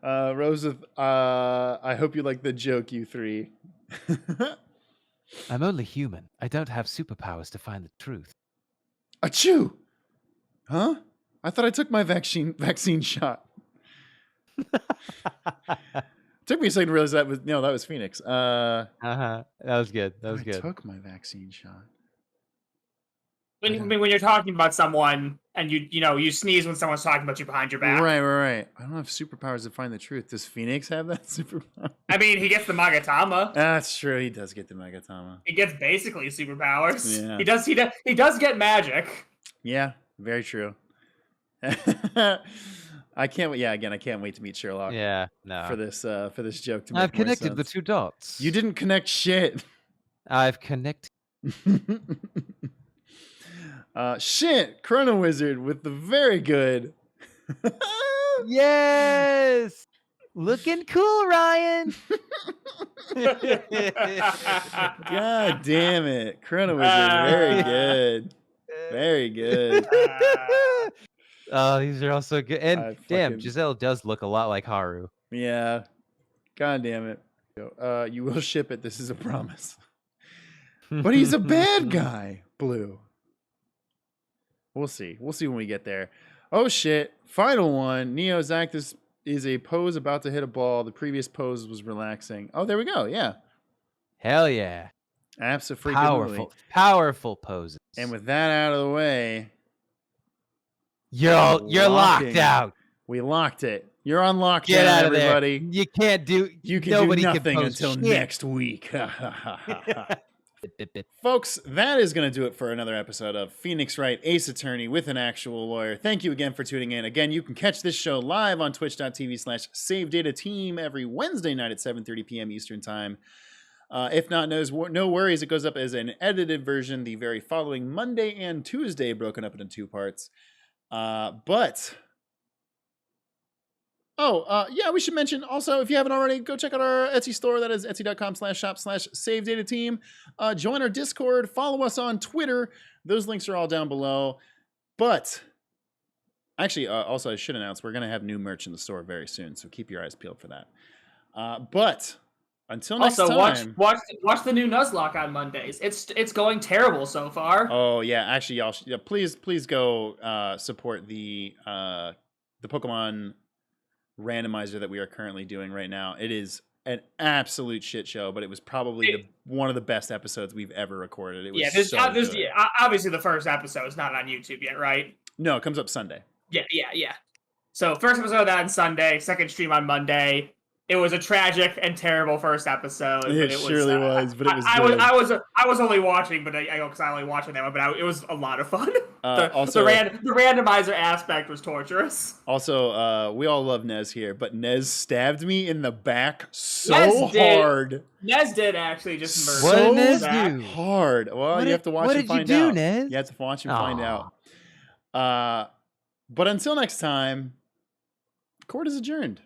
Rose with, I hope you like the joke, you three. I'm only human. I don't have superpowers to find the truth. Achoo! Huh? I thought I took my vaccine shot. Took me a second to realize that was Phoenix. That was good. That was I good. took my vaccine shot. When you're talking about someone and you sneeze when someone's talking about you behind your back. Right. I don't have superpowers to find the truth. Does Phoenix have that superpower? I mean, he gets the Magatama. That's true. He does get the Magatama. He gets basically superpowers. Yeah. He does get magic. Yeah, very true. I can't wait. Yeah, again, I can't wait to meet Sherlock. Yeah, no. For this joke to make I've more connected the sense. 2 dots. You didn't connect shit. I've connected. Shit, Chrono Wizard with the very good. Yes! Looking cool, Ryan. God damn it, Chrono Wizard, very good, very good. Oh, these are all so good. And damn, fucking- Jezaille does look a lot like Haru. Yeah, god damn it. You will ship it. This is a promise. But he's a bad guy, Blue. We'll see. We'll see when we get there. Oh shit! Final one. Neo's act is a pose about to hit a ball. The previous pose was relaxing. Oh, there we go. Yeah. Hell yeah. Abso-freaking-lutely. Powerful poses. And with that out of the way, You're locked locking. out. we locked it. You're on lockdown, Get out of everybody. there. You can't do. You can nobody do nothing can pose until shit. next week. Folks, that is going to do it for another episode of Phoenix Wright Ace Attorney with an actual lawyer. Thank you again for tuning in. Again, you can catch this show live on twitch.tv/SaveDataTeam every Wednesday night at 7:30 p.m. Eastern Time. If not, no worries. It goes up as an edited version the very following Monday and Tuesday, broken up into 2 parts. Yeah, we should mention also, if you haven't already, go check out our Etsy store. That is etsy.com/shop/SaveDataTeam. Join our Discord. Follow us on Twitter. Those links are all down below. But actually, also I should announce we're going to have new merch in the store very soon, so keep your eyes peeled for that. But until next time. watch the new Nuzlocke on Mondays. It's going terrible so far. Oh yeah, actually, y'all, please go support the Pokemon randomizer that we are currently doing right now. It is an absolute shit show, but it was probably one of the best episodes we've ever recorded. It was obviously the first episode is not on YouTube yet, right? No, it comes up Sunday. Yeah. So first episode on Sunday, second stream on Monday. It was a tragic and terrible first episode. It surely was, but it was I good. I was only watching, but because I only watched that one, but it was a lot of fun. Also, the randomizer aspect was torturous. Also, we all love Nez here, but Nez stabbed me in the back so Nez hard. Nez did actually just murder. What did Nez Zach. do? Hard. Well, you have to watch and find out. What did you do, Nez? You have to watch and find out. But until next time, court is adjourned.